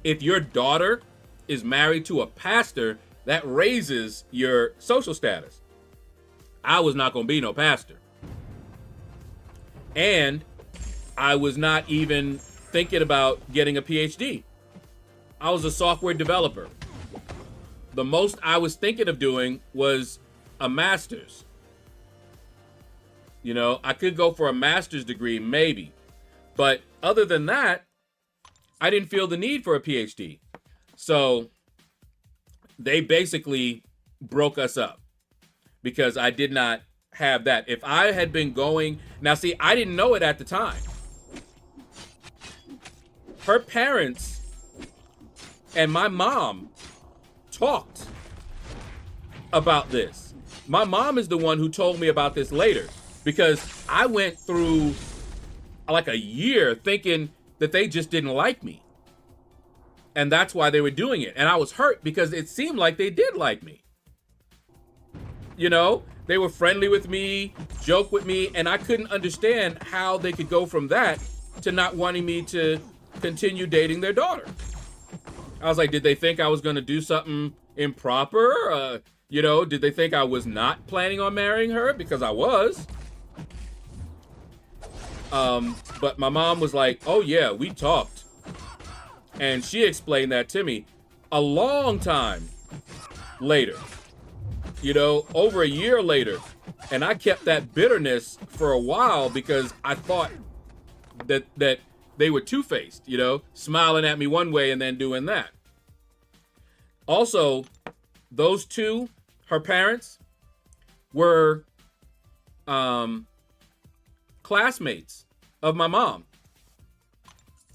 if your daughter is married to a pastor, that raises your social status. I was not going to be no pastor. And I was not even thinking about getting a PhD. I was a software developer. The most I was thinking of doing was a master's. You know, I could go for a master's degree, maybe. But other than that, I didn't feel the need for a PhD. So they basically broke us up because I did not have that. If I had been going, now see, I didn't know it at the time. Her parents and my mom talked about this. My mom is the one who told me about this later because I went through like a year thinking that they just didn't like me. And that's why they were doing it. And I was hurt because it seemed like they did like me. You know, they were friendly with me, joke with me, and I couldn't understand how they could go from that to not wanting me to continue dating their daughter. I was like, did they think I was going to do something improper? You know, did they think I was not planning on marrying her? Because I was. But my mom was like, oh yeah, we talked. And she explained that to me a long time later, you know, over a year later. And I kept that bitterness for a while because I thought that they were two-faced, you know, smiling at me one way and then doing that. Also, those two, her parents, were classmates of my mom.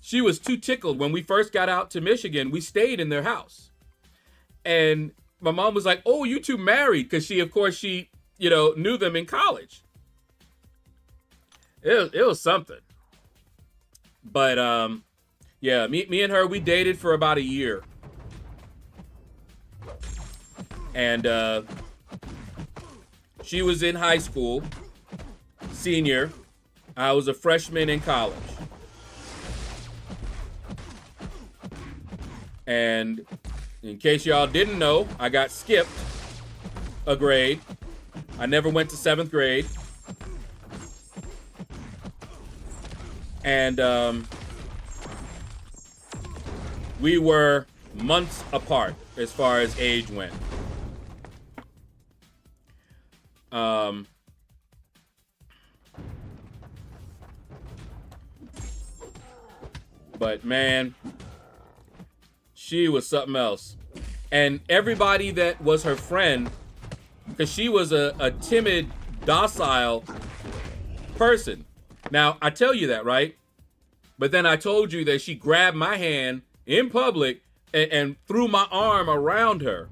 She was too tickled. When we first got out to Michigan, we stayed in their house. And my mom was like, oh, you two married? Because she, you know, knew them in college. It was something. But, yeah, me and her, we dated for about a year. And she was in high school, senior. I was a freshman in college. And in case y'all didn't know, I got skipped a grade. I never went to 7th grade. And we were months apart as far as age went. But man, she was something else. And everybody that was her friend, because she was a timid, docile person. Now, I tell you that, right? But then I told you that she grabbed my hand in public and threw my arm around her.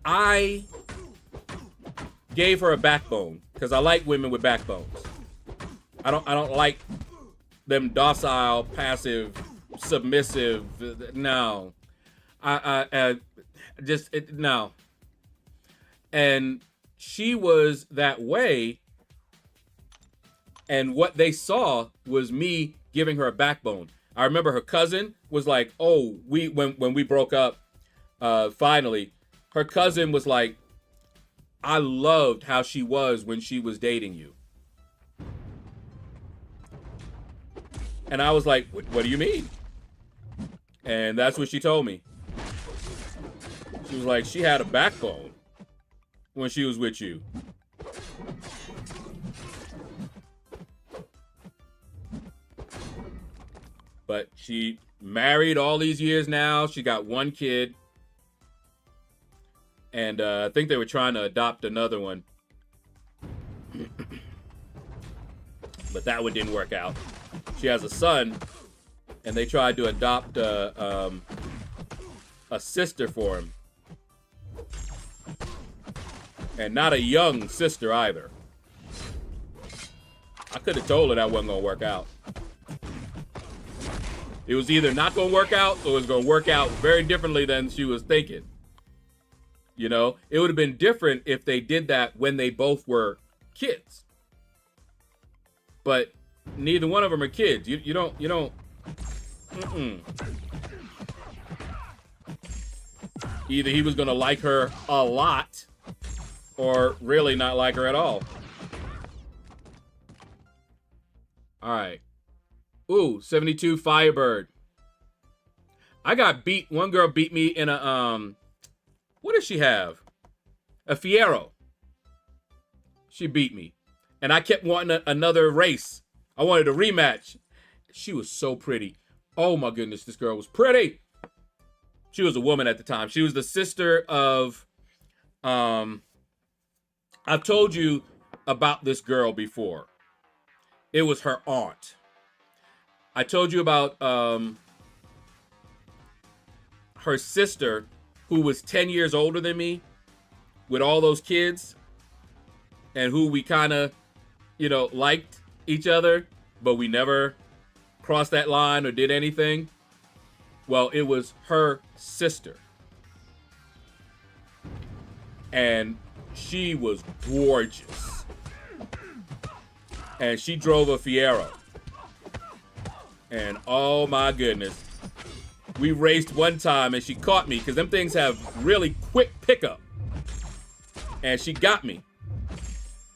I gave her a backbone because I like women with backbones. I don't like them docile, passive, submissive. No, no. And she was that way. And what they saw was me giving her a backbone. I remember her cousin was like, oh, when we broke up, finally, her cousin was like, I loved how she was when she was dating you. And I was like, what do you mean? And that's what she told me. She was like, she had a backbone when she was with you. But she married all these years now. She got one kid. And I think they were trying to adopt another one. But that one didn't work out. She has a son. And they tried to adopt a sister for him. And not a young sister either. I could have told her that wasn't going to work out. It was either not going to work out or it was going to work out very differently than she was thinking. You know, it would have been different if they did that when they both were kids. But neither one of them are kids. You don't. Either he was going to like her a lot or really not like her at all. All right. Ooh, 72 Firebird. I got beat. One girl beat me in a, what does she have? A Fiero. She beat me. And I kept wanting another race. I wanted a rematch. she was so pretty. Oh my goodness, this girl was pretty. She was a woman at the time. She was the sister of, I've told you about this girl before. It was her aunt. I told you about her sister, who was 10 years older than me, with all those kids, and who we kind of, you know, liked each other, but we never crossed that line or did anything. Well, it was her sister. And she was gorgeous. And she drove a Fiero. And oh my goodness. We raced one time and she caught me, because them things have really quick pickup. And she got me.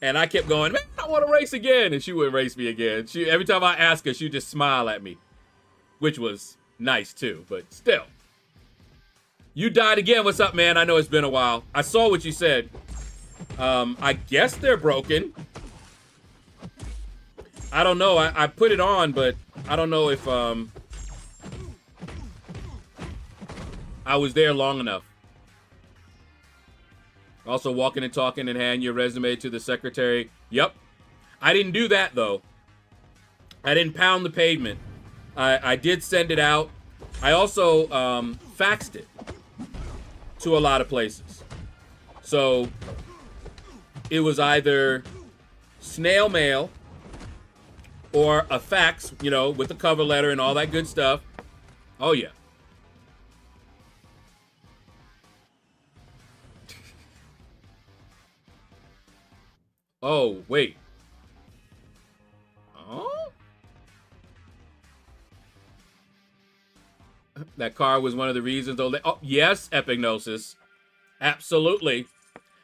And I kept going, man, I want to race again. And she wouldn't race me again. Every time I asked her, she'd just smile at me. Which was nice too, but still. You died again. What's up, man? I know it's been a while. I saw what you said. I guess they're broken. I don't know. I put it on, but I don't know if I was there long enough. Also, walking and talking and hand your resume to the secretary. Yep. I didn't do that, though. I didn't pound the pavement. I did send it out. I also faxed it to a lot of places. So it was either snail mail or a fax, you know, with the cover letter and all that good stuff. Oh, yeah. Oh, wait. Oh? That car was one of the reasons. Oh, yes, Epignosis. Absolutely.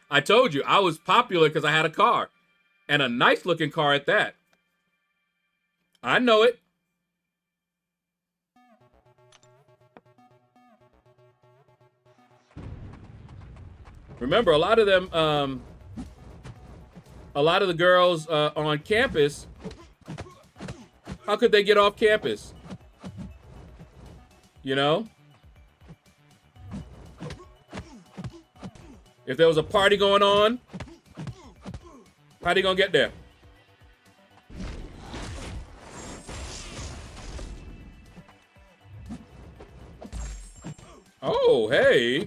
I told you, I was popular because I had a car. And a nice-looking car at that. I know it. Remember, a lot of them, a lot of the girls on campus, how could they get off campus? You know? If there was a party going on, how they gonna get there? Oh, hey.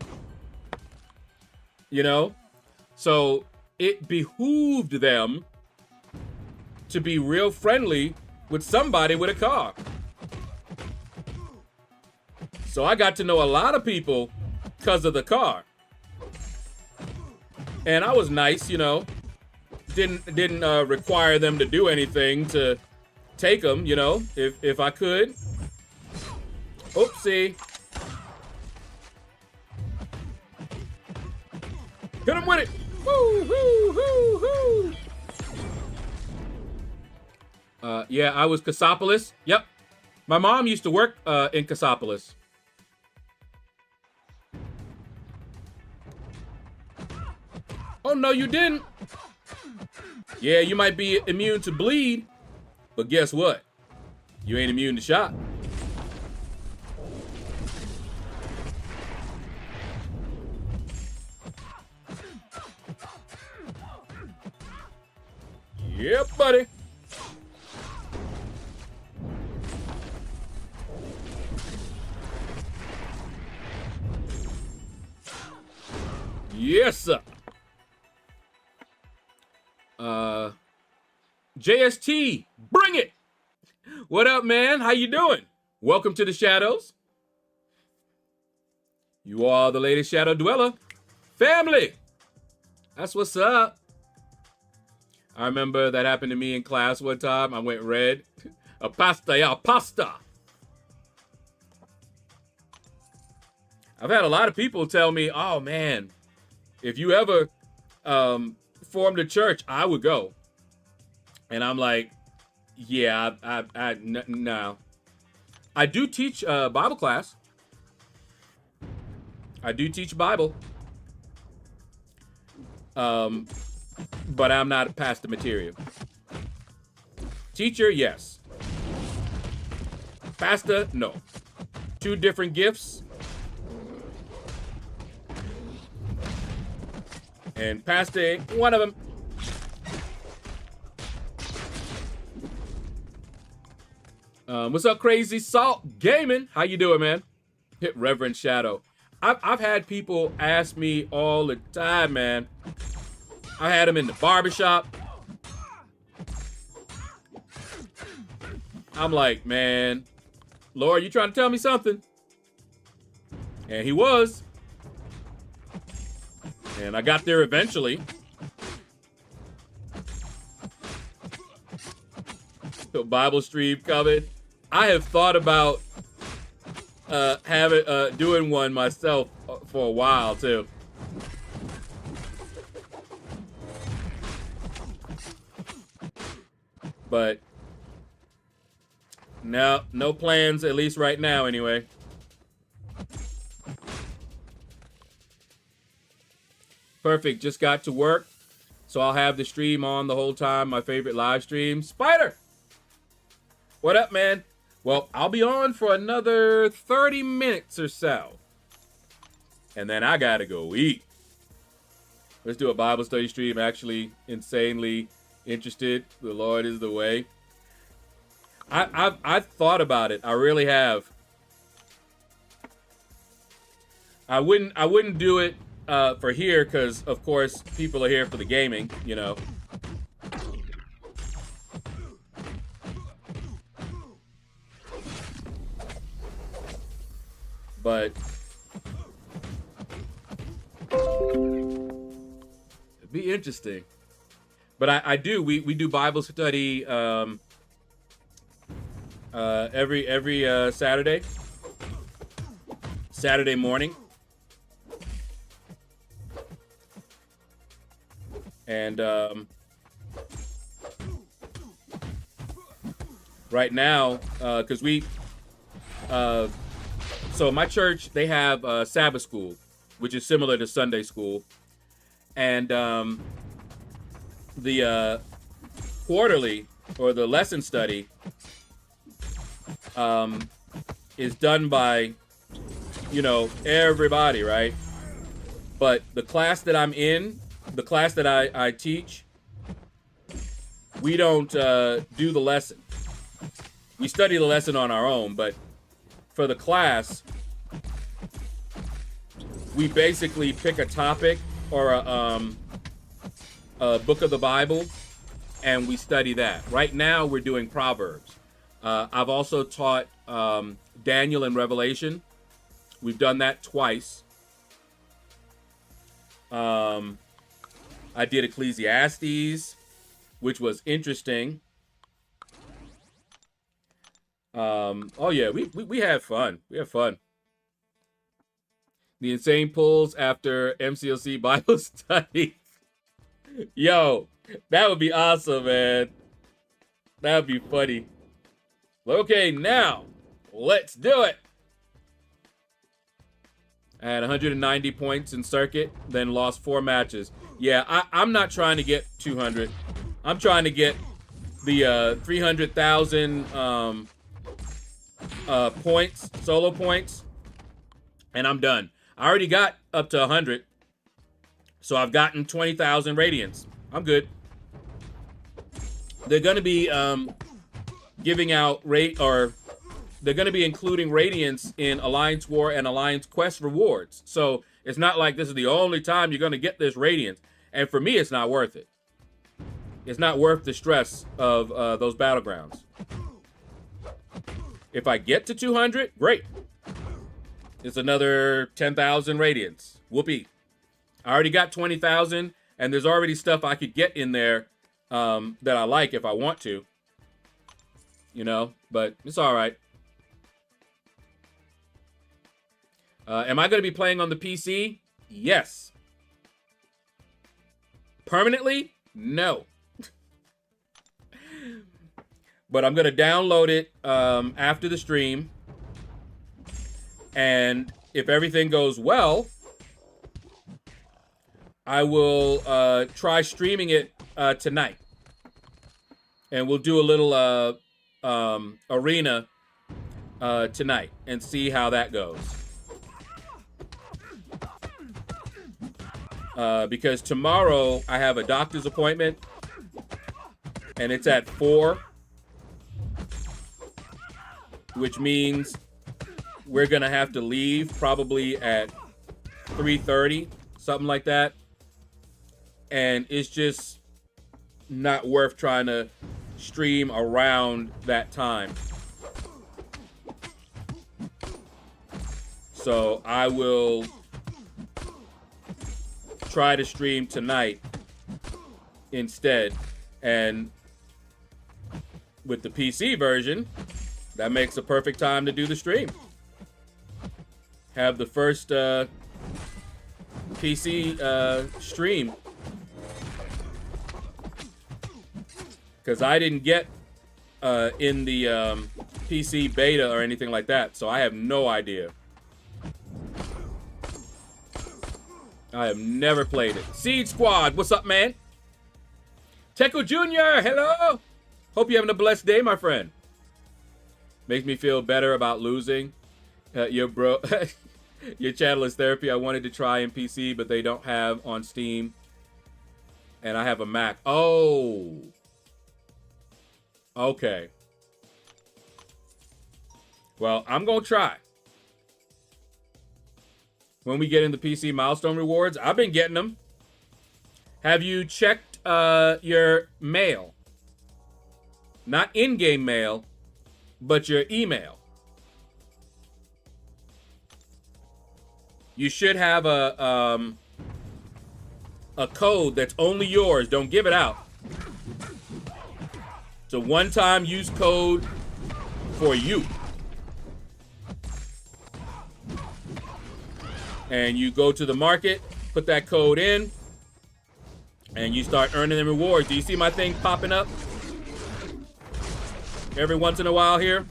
You know? So it behooved them to be real friendly with somebody with a car. So I got to know a lot of people because of the car. And I was nice, you know. Didn't require them to do anything to take them, you know, if I could. Oopsie. Hit him with it. Woo, woo, woo, woo. Yeah, I was Cassopolis. Yep. My mom used to work in Cassopolis. Oh, no, you didn't. Yeah, you might be immune to bleed, but guess what? You ain't immune to shock. Yep, buddy. Yes, sir. JST, bring it. What up, man? How you doing? Welcome to the shadows. You are the latest shadow dweller. Family. That's what's up. I remember that happened to me in class one time. I went red. A pasta, yeah, pasta. I've had a lot of people tell me, oh, man, if you ever formed a church, I would go. And I'm like, yeah, no. I do teach Bible class. I do teach Bible. But I'm not past the material. Teacher, yes. Pasta, no. 2 different gifts. And pasta ain't one of them. What's up, Crazy Salt Gaming? How you doing, man? Hit Reverend Shadow. I've had people ask me all the time, man. I had them in the barbershop. I'm like, man, Lord, you trying to tell me something? And he was. And I got there eventually. The Bible stream coming. I have thought about doing one myself for a while too. But no plans, at least right now anyway. Perfect, just got to work, so I'll have the stream on the whole time, my favorite live stream. Spider! What up, man? Well, I'll be on for another 30 minutes or so. And then I gotta go eat. Let's do a Bible study stream. Actually, insanely interested. The Lord is the way. I've thought about it. I really have. I wouldn't do it for here because, of course, people are here for the gaming, you know. But it'd be interesting. But I do. We do Bible study every Saturday morning. And right now, because so my church, they have Sabbath school, which is similar to Sunday school. And the quarterly, or the lesson study, is done by, you know, everybody, right? But the class that I'm in, the class that I teach, we don't do the lesson. We study the lesson on our own, but for the class, we basically pick a topic or a book of the Bible, and we study that. Right now, we're doing Proverbs. I've also taught Daniel and Revelation. We've done that twice. I did Ecclesiastes, which was interesting. Oh yeah, we had fun. We had fun. The insane pulls after MCLC Bible study. Yo, that would be awesome, man. That would be funny. Okay, now let's do it. I had 190 points in circuit, then lost 4 matches. Yeah, I'm not trying to get 200. I'm trying to get the 300,000 points, solo points, and I'm done. I already got up to 100, so I've gotten 20,000 radiance. I'm good. They're going to be giving out they're going to be including radiance in Alliance War and Alliance Quest rewards. So it's not like this is the only time you're going to get this radiance. And for me, it's not worth it. It's not worth the stress of those battlegrounds. If I get to 200, great. It's another 10,000 radiance. Whoopee. I already got 20,000, and there's already stuff I could get in there that I like if I want to. You know, but it's all right. Am I going to be playing on the PC? Yes. Permanently? No. But I'm going to download it after the stream. And if everything goes well, I will try streaming it tonight. And we'll do a little arena tonight and see how that goes. Because tomorrow I have a doctor's appointment and it's at 4, which means we're gonna have to leave probably at 3:30, something like that. And it's just not worth trying to stream around that time. So I will try to stream tonight instead. And with the PC version, that makes a perfect time to do the stream. Have the first PC stream. Because I didn't get in the PC beta or anything like that, so I have no idea. I have never played it. Seed Squad, what's up, man? Teco Jr., hello! Hope you're having a blessed day, my friend. Makes me feel better about losing. Your channel is therapy. I wanted to try in PC, but they don't have on Steam. And I have a Mac. Oh. Okay. Well, I'm going to try. When we get in the PC milestone rewards, I've been getting them. Have you checked your mail? Not in-game mail, but your email. You should have a code that's only yours. Don't give it out. It's a one-time use code for you. And you go to the market, put that code in, and you start earning the rewards. Do you see my thing popping up every once in a while here?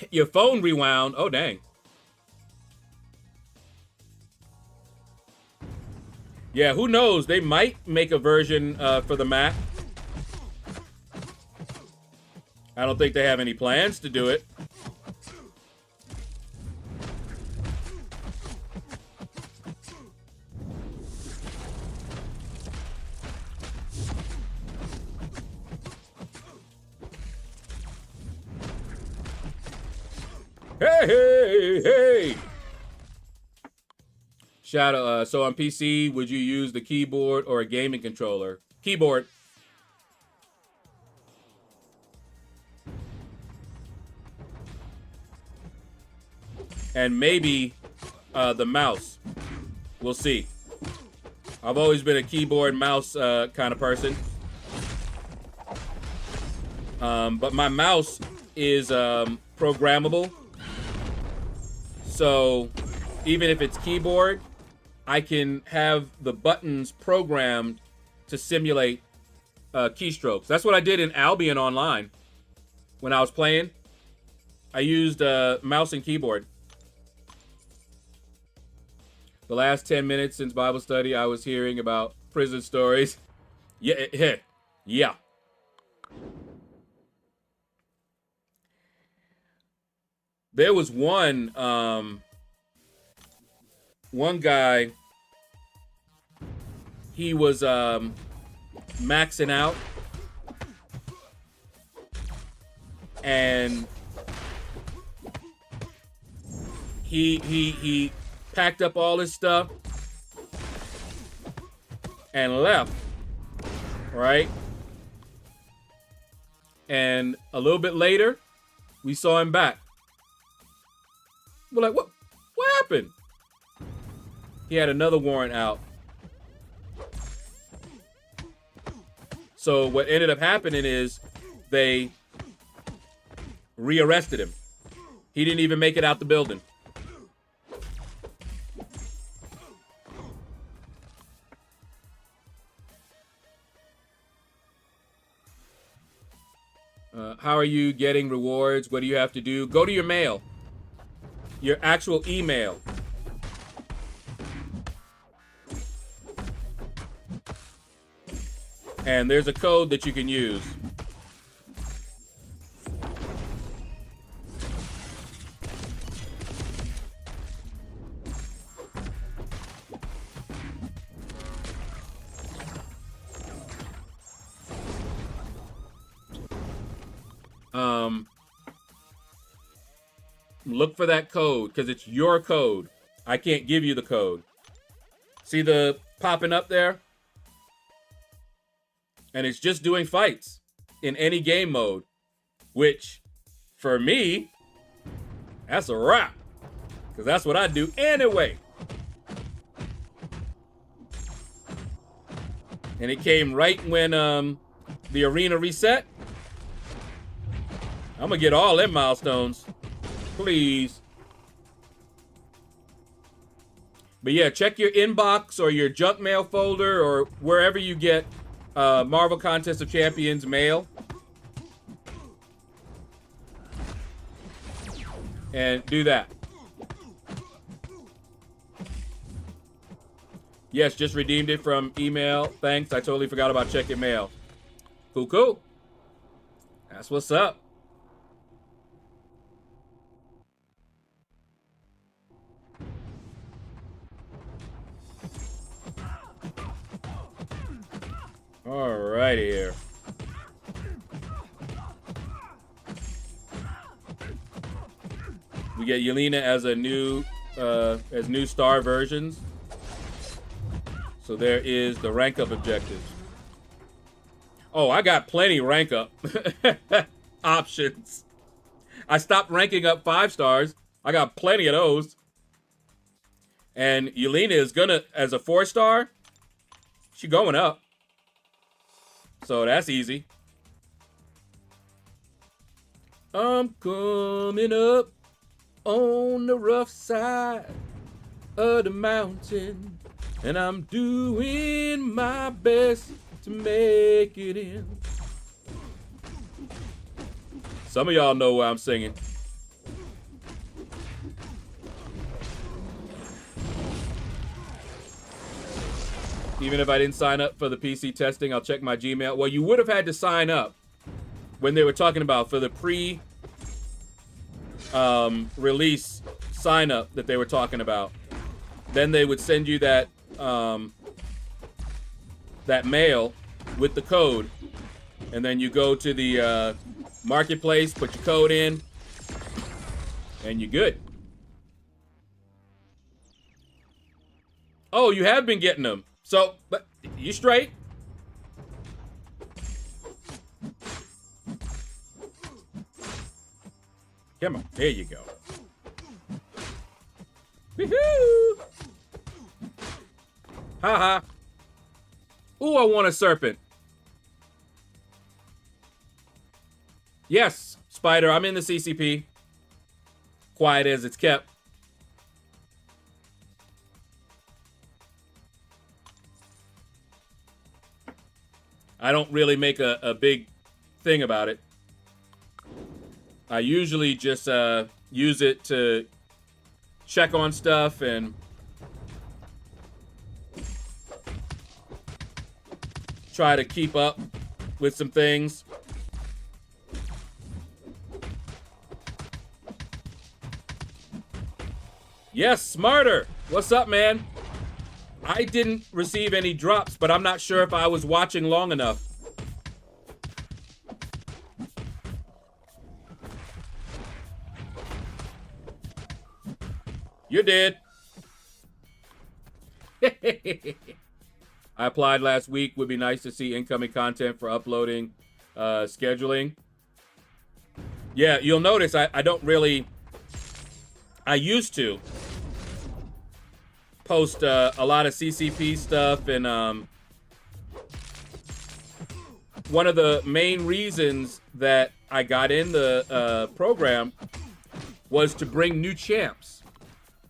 Your phone rewound. Oh, dang. Yeah, who knows? They might make a version for the Mac. I don't think they have any plans to do it. Hey! Shadow, so on PC, would you use the keyboard or a gaming controller? Keyboard. And maybe the mouse. We'll see. I've always been a keyboard mouse kind of person. But my mouse is programmable. So even if it's keyboard, I can have the buttons programmed to simulate keystrokes. That's what I did in Albion Online when I was playing. I used mouse and keyboard. The last 10 minutes since Bible study, I was hearing about prison stories. Yeah. Yeah. There was one guy, he was maxing out, and he packed up all his stuff and left, right? And a little bit later, we saw him back. We're like, what happened? He had another warrant out. So what ended up happening is they rearrested him. He didn't even make it out the building. How are you getting rewards? What do you have to do? Go to your mail. Your actual email. And there's a code that you can use. Look for that code, because it's your code. I can't give you the code. See the popping up there? And it's just doing fights in any game mode, which, for me, that's a wrap. Because that's what I do anyway. And it came right when the arena reset. I'm going to get all them milestones. Please. But yeah, check your inbox or your junk mail folder or wherever you get Marvel Contest of Champions mail. And do that. Yes, just redeemed it from email. Thanks. I totally forgot about checking mail. Cool, cool. That's what's up. All right here. We get Yelena as a new star versions. So there is the rank up objectives. Oh, I got plenty rank up options. I stopped ranking up 5 stars. I got plenty of those. And Yelena is gonna, as a 4-star, she going up. So that's easy. I'm coming up on the rough side of the mountain, and I'm doing my best to make it in. Some of y'all know what I'm singing. Even if I didn't sign up for the PC testing, I'll check my Gmail. Well, you would have had to sign up when they were talking about for the pre-release sign up that they were talking about. Then they would send you that that mail with the code, and then you go to the marketplace, put your code in, and you're good. Oh, you have been getting them. So, but you straight. Come on, there you go. Woohoo! Haha. Ooh, I want a serpent. Yes, Spider, I'm in the CCP. Quiet as it's kept. I don't really make a big thing about it. I usually just use it to check on stuff and try to keep up with some things. Yes, Smarter. What's up, man? I didn't receive any drops, but I'm not sure if I was watching long enough. You're dead. I applied last week. Would be nice to see incoming content for uploading, scheduling. Yeah, you'll notice I don't really... I used to post a lot of CCP stuff, and one of the main reasons that I got in the program was to bring new champs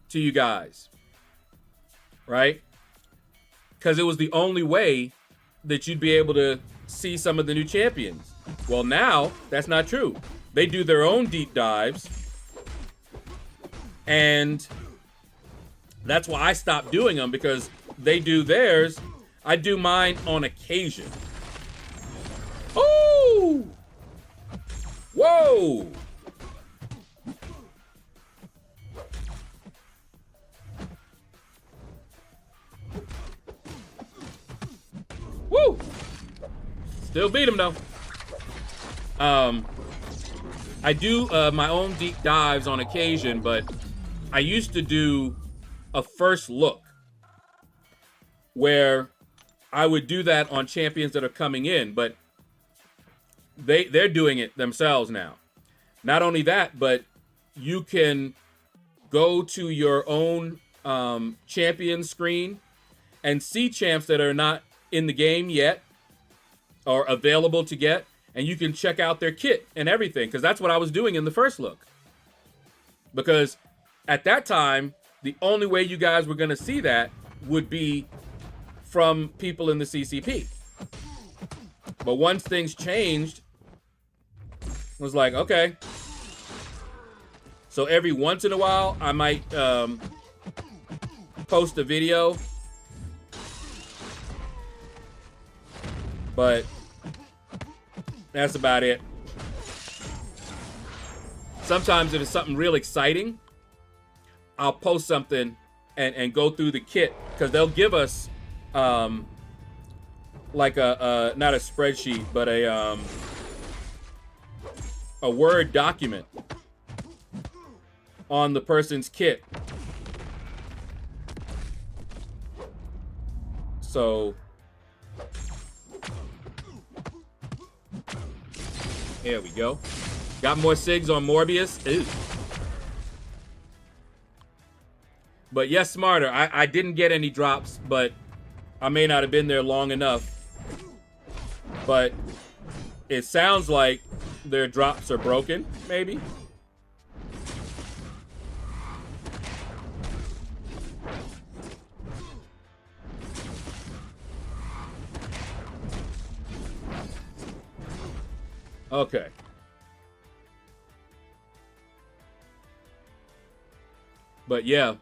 to you guys, right? Because it was the only way that you'd be able to see some of the new champions. Well, now that's not true. They do their own deep dives, and that's why I stopped doing them, because they do theirs. I do mine on occasion. Oh! Whoa! Woo! Still beat him though. I do my own deep dives on occasion, but I used to do a first look where I would do that on champions that are coming in, but they're doing it themselves now. Not only that, but you can go to your own champion screen and see champs that are not in the game yet or available to get, and you can check out their kit and everything, because that's what I was doing in the first look. Because at that time, the only way you guys were going to see that would be from people in the CCP. But once things changed, it was like, okay. So every once in a while, I might post a video. But that's about it. Sometimes if it's something real exciting, I'll post something and go through the kit, because they'll give us like a not a spreadsheet, but a Word document on the person's kit. So there we go. Got more SIGs on Morbius. Ew. But yes, Smarter. I didn't get any drops, but I may not have been there long enough. But it sounds like their drops are broken, maybe. Okay. But yeah.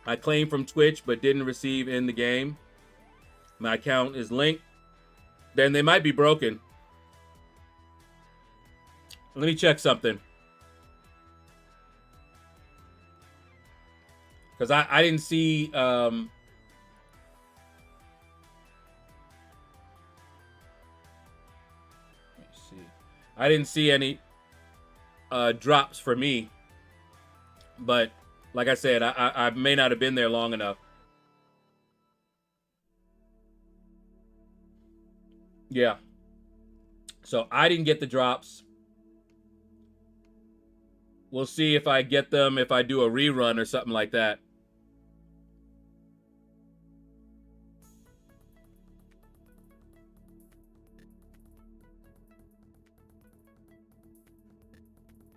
I claimed from Twitch but didn't receive in the game. My account is linked. Then they might be broken. Let me check something. Because I didn't see... let me see. I didn't see any drops for me. But like I said, I may not have been there long enough. Yeah. So I didn't get the drops. We'll see if I get them if I do a rerun or something like that.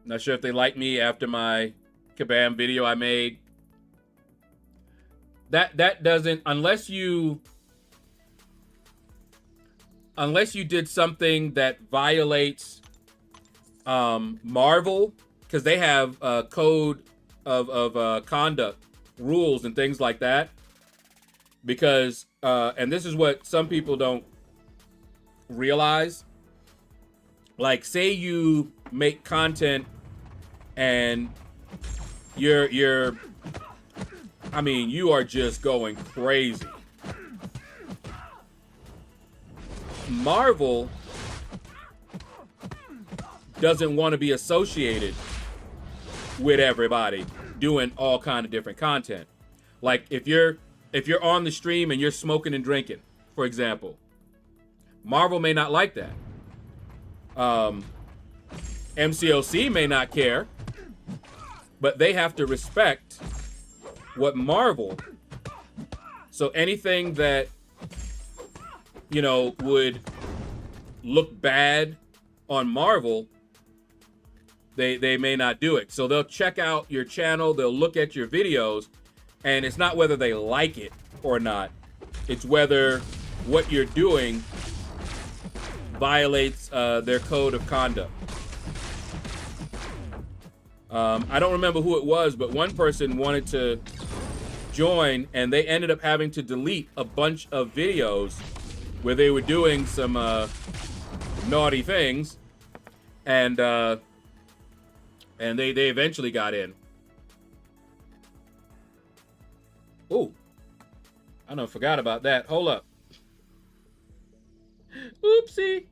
Not sure if they like me after my Kabam video I made. That doesn't, unless you did something that violates Marvel, because they have a code of conduct rules and things like that. Because and this is what some people don't realize. Like, say you make content and you're I mean, you are just going crazy. Marvel doesn't want to be associated with everybody doing all kind of different content. Like if you're on the stream and you're smoking and drinking, for example, Marvel may not like that. MCOC may not care, but they have to respect what Marvel. So anything that, you know, would look bad on Marvel, they may not do it. So they'll check out your channel, they'll look at your videos, and it's not whether they like it or not. It's whether what you're doing violates their code of conduct. I don't remember who it was, but one person wanted to join, and they ended up having to delete a bunch of videos where they were doing some naughty things, and they eventually got in. Ooh, I done forgot about that. Hold up. Oopsie.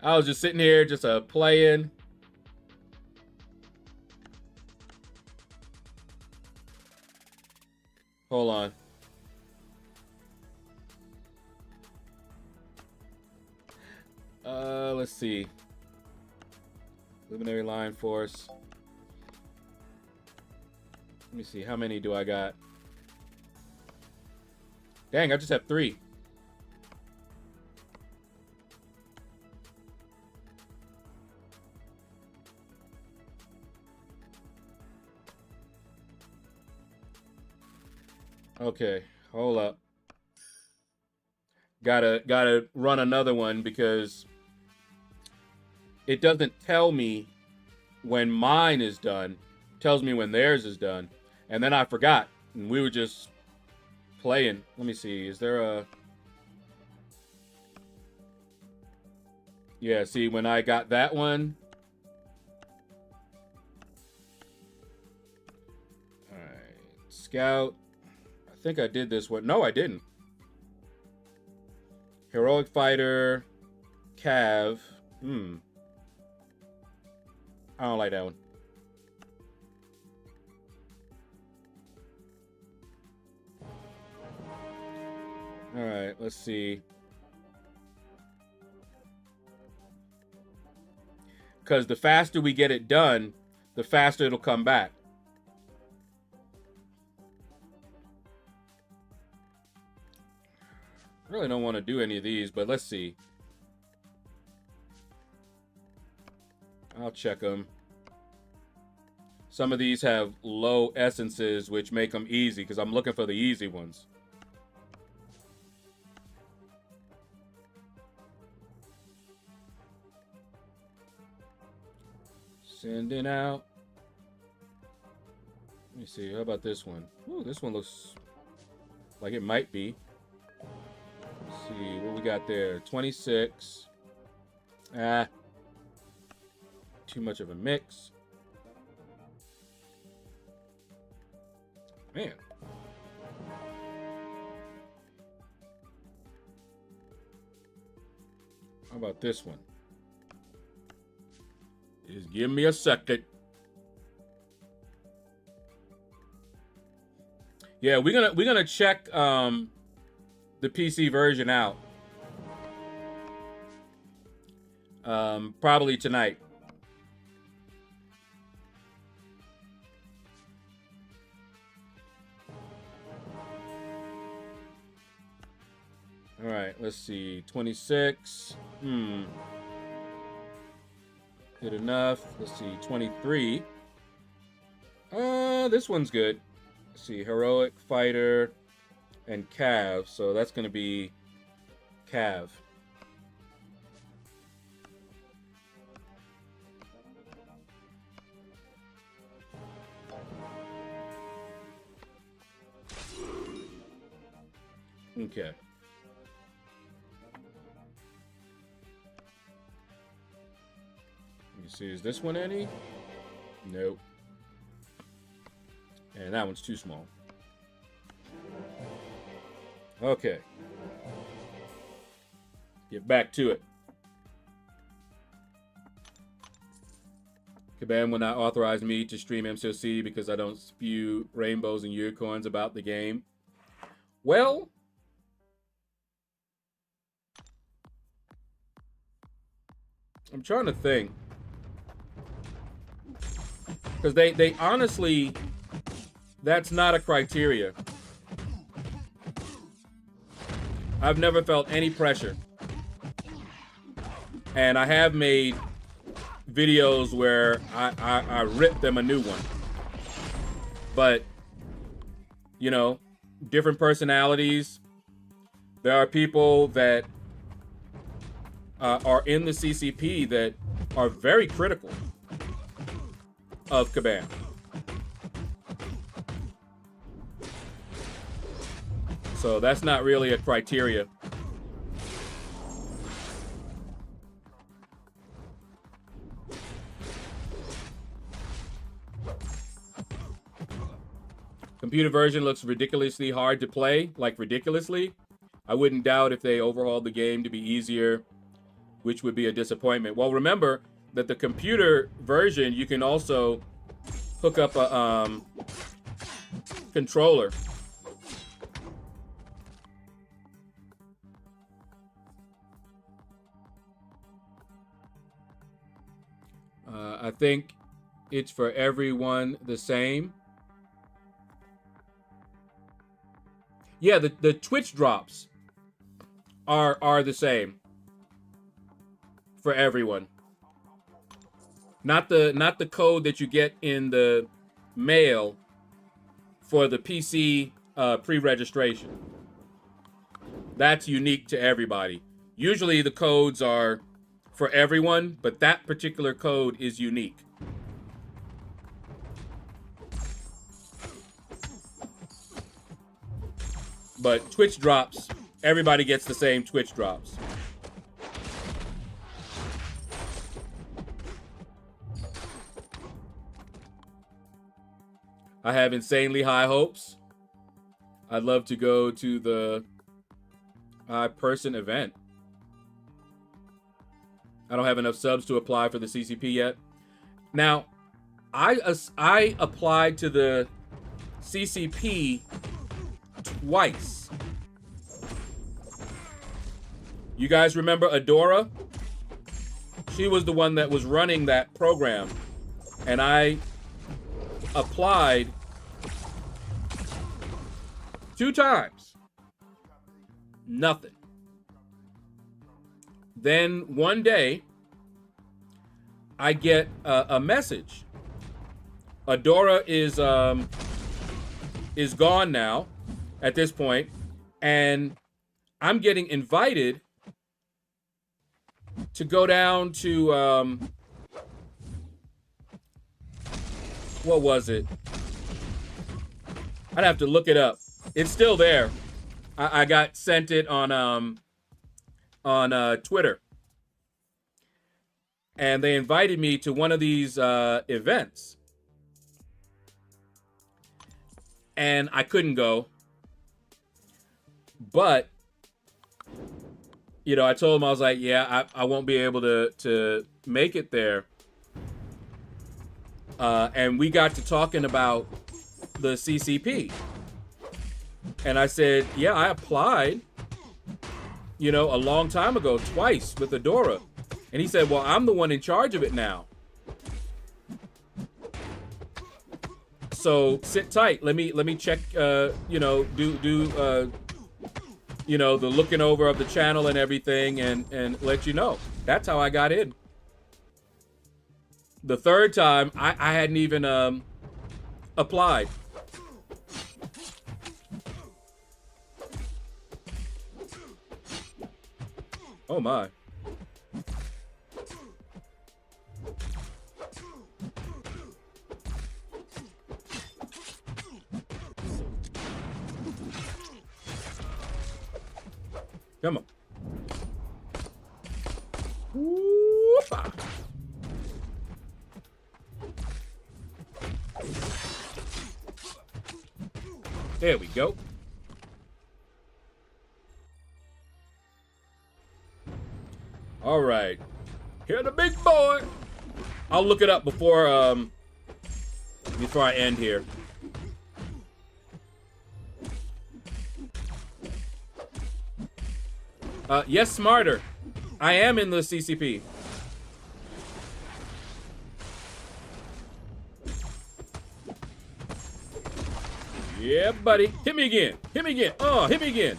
I was just sitting here, just playing. Hold on. Let's see. Luminary Line Force. Let me see. How many do I got? Dang, I just have 3. Okay, hold up. Gotta run another one because it doesn't tell me when mine is done. It tells me when theirs is done. And then I forgot. And we were just playing. Let me see. Is there a... Yeah, see, when I got that one... Alright. Scout. I think I did this one. No, I didn't. Heroic Fighter. Cav. I don't like that one. All right, let's see. Because the faster we get it done, the faster it'll come back. I really don't want to do any of these, but let's see. I'll check them. Some of these have low essences, which make them easy, because I'm looking for the easy ones. Sending out. Let me see. How about this one? Ooh, this one looks like it might be. Let's see what we got there. 26. Ah. Too much of a mix. Man. How about this one? Just give me a second. Yeah, we're gonna check the PC version out. Probably tonight. All right, let's see. 26. Good enough. Let's see. 23. This one's good. Let's see. Heroic Fighter and Cav. So that's going to be Cav. Okay. Let me see, is this one any? Nope. And that one's too small. Okay. Get back to it. Kabam will not authorize me to stream MCOC because I don't spew rainbows and unicorns about the game. Well, I'm trying to think. Because they honestly, that's not a criteria. I've never felt any pressure. And I have made videos where I rip them a new one. But, you know, different personalities. There are people that are in the CCP that are very critical of Kabam. So that's not really a criteria. Computer version looks ridiculously hard to play, like ridiculously. I wouldn't doubt if they overhauled the game to be easier which would be a disappointment. Well, remember that the computer version, you can also hook up a controller. I think it's for everyone the same. Yeah, the Twitch drops are the same for everyone. Not the code that you get in the mail for the PC pre-registration. That's unique to everybody. Usually the codes are for everyone, but that particular code is unique. But Twitch drops, everybody gets the same Twitch drops. I have insanely high hopes. I'd love to go to the Persian event. I don't have enough subs to apply for the CCP yet. Now, I applied to the CCP twice. You guys remember Adora? She was the one that was running that program, and I applied 2 times. Nothing. Then one day, I get a message. Adora is gone now at this point, and I'm getting invited to go down to what was it? I'd have to look it up. It's still there. I got sent it on Twitter, and they invited me to one of these events, and I couldn't go. But you know, I told them, I was like, yeah, I won't be able to make it there. And we got to talking about the CCP. And I said, yeah, I applied, you know, a long time ago, twice with Adora. And he said, well, I'm the one in charge of it now. So sit tight. Let me check, you know, do you know, the looking over of the channel and everything, and let you know. That's how I got in. The third time, I hadn't even applied. Oh my. Come on. Whoop-a. There we go. All right. Here the big boy. I'll look it up before I end here. Yes, Smarter. I am in the CCP. Yeah, buddy. Hit me again. Hit me again. Oh, hit me again.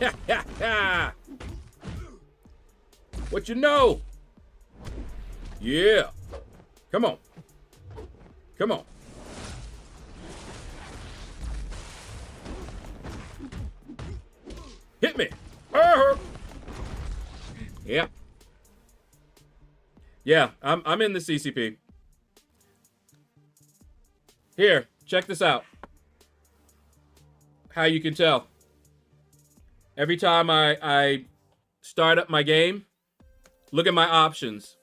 Ha, ha, ha. What you know? Yeah. Come on. Come on. Hit me. Yeah. Yeah, I'm in the CCP. Here, check this out. How you can tell. Every time I start up my game, look at my options.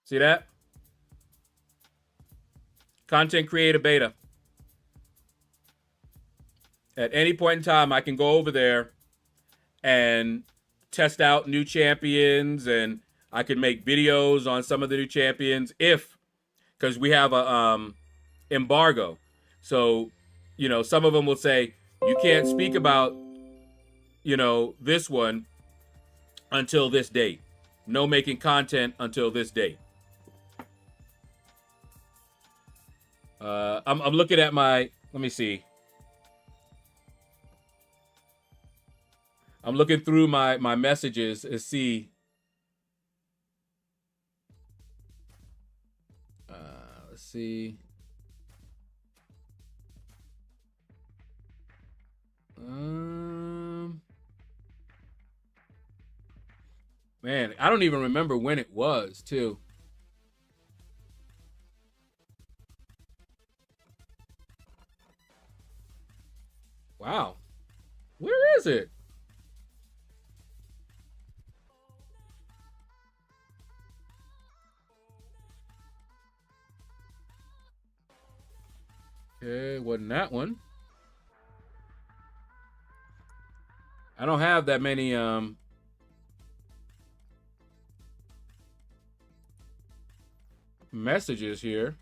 See that? Content creator beta. At any point in time, I can go over there and test out new champions, and I can make videos on some of the new champions because we have a embargo. So, you know, some of them will say, you can't speak about, you know, this one until this date. No making content until this date. I'm looking at my, let me see. I'm looking through my messages to see. Let's see. Man, I don't even remember when it was, too. Wow. Where is it? Okay, wasn't that one. I don't have that many messages here.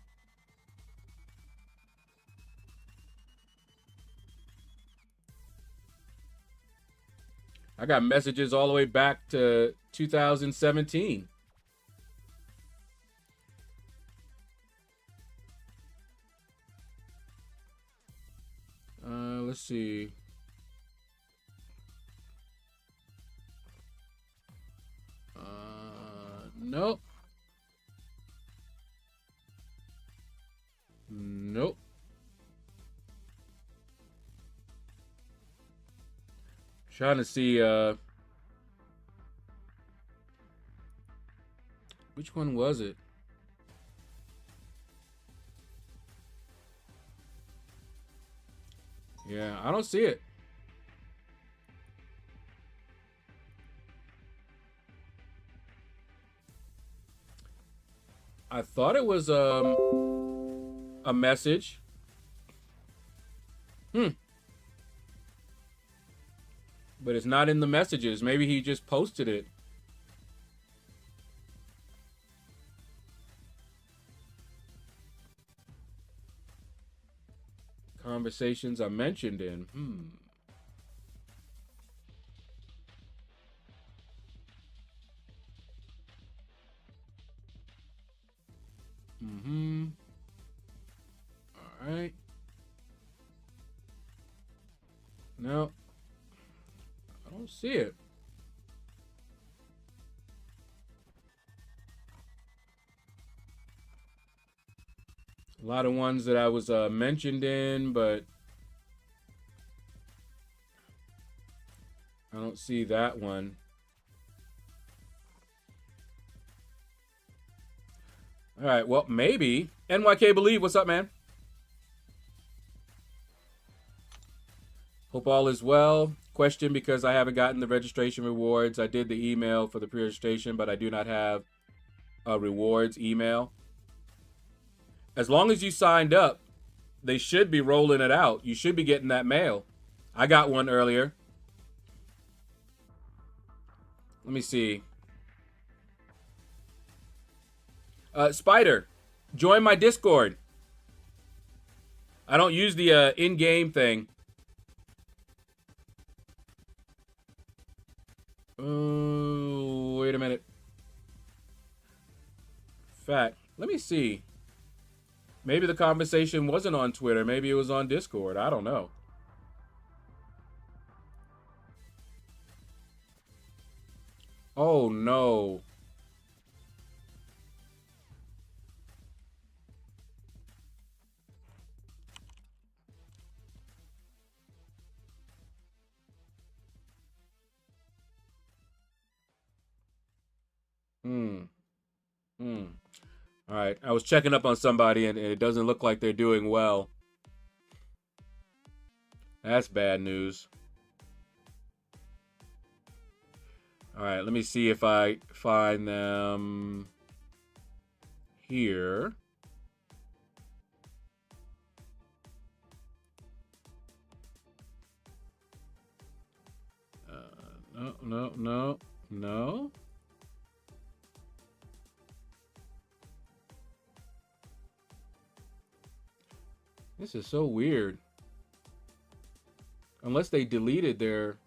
I got messages all the way back to 2017. Let's see. Nope. Nope. Trying to see which one was it? Yeah, I don't see it. I thought it was a message. But it's not in the messages. Maybe he just posted it. Conversations I mentioned in. All right. No. I don't see it. A lot of ones that I was mentioned in, but I don't see that one. All right, well, maybe. NYK Believe, what's up, man? Hope all is well. Question, because I haven't gotten the registration rewards. I did the email for the pre-registration, but I do not have a rewards email. As long as you signed up, they should be rolling it out. You should be getting that mail. I got one earlier. Let me see. Spider, join my Discord. I don't use the in-game thing. Oh, wait a minute. Fact, let me see. Maybe the conversation wasn't on Twitter. Maybe it was on Discord. I don't know. Oh, no. All right, I was checking up on somebody, and it doesn't look like they're doing well. That's bad news. All right, let me see if I find them. here. No. This is so weird. Unless they deleted their...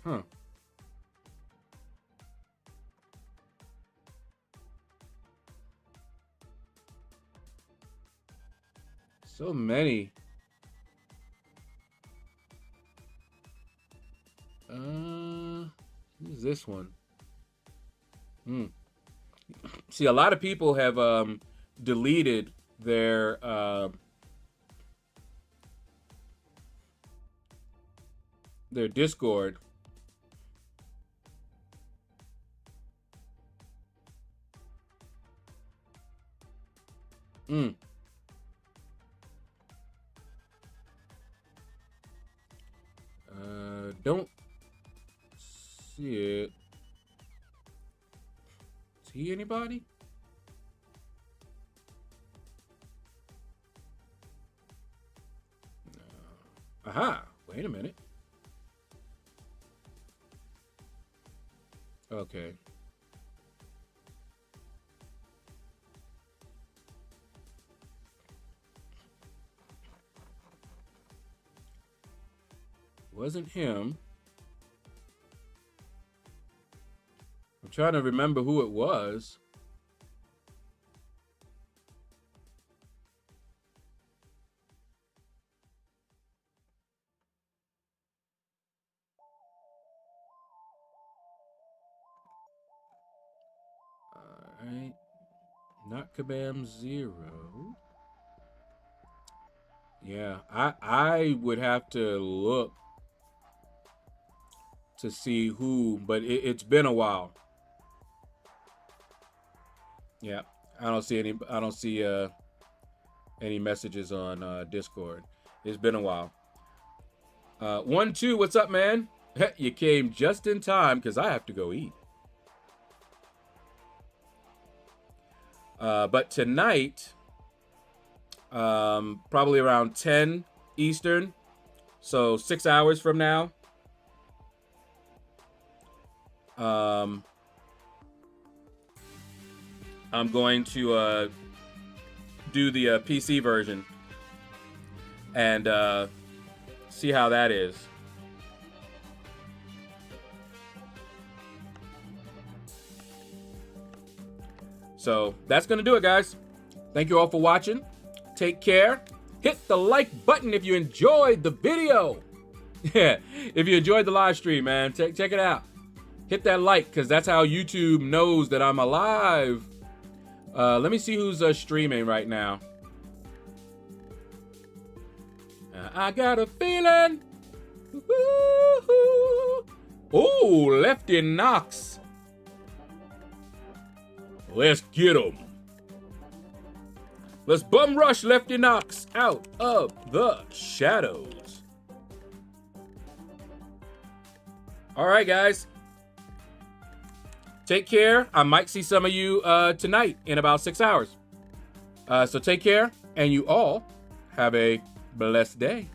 Huh. So many. Who's this one? See, a lot of people have deleted their Discord. Don't see it. See anybody? No. Aha, wait a minute. Okay. Wasn't him. I'm trying to remember who it was. All right. Not Kabam Zero. Yeah, I would have to look to see who, but it's been a while. Yeah, I don't see any messages on Discord. It's been a while. 1-2, what's up, man? You came just in time because I have to go eat. But tonight, probably around 10 Eastern, so 6 hours from now, I'm going to do the PC version and see how that is. So that's going to do it, guys. Thank you all for watching. Take care. Hit the like button if you enjoyed the video. Yeah, if you enjoyed the live stream, man, check it out. Hit that like, because that's how YouTube knows that I'm alive. Let me see who's streaming right now. I got a feeling. Oh, Lefty Knox. Let's get him. Let's bum rush Lefty Knox out of the shadows. All right, guys. Take care. I might see some of you tonight in about 6 hours. So take care, and you all have a blessed day.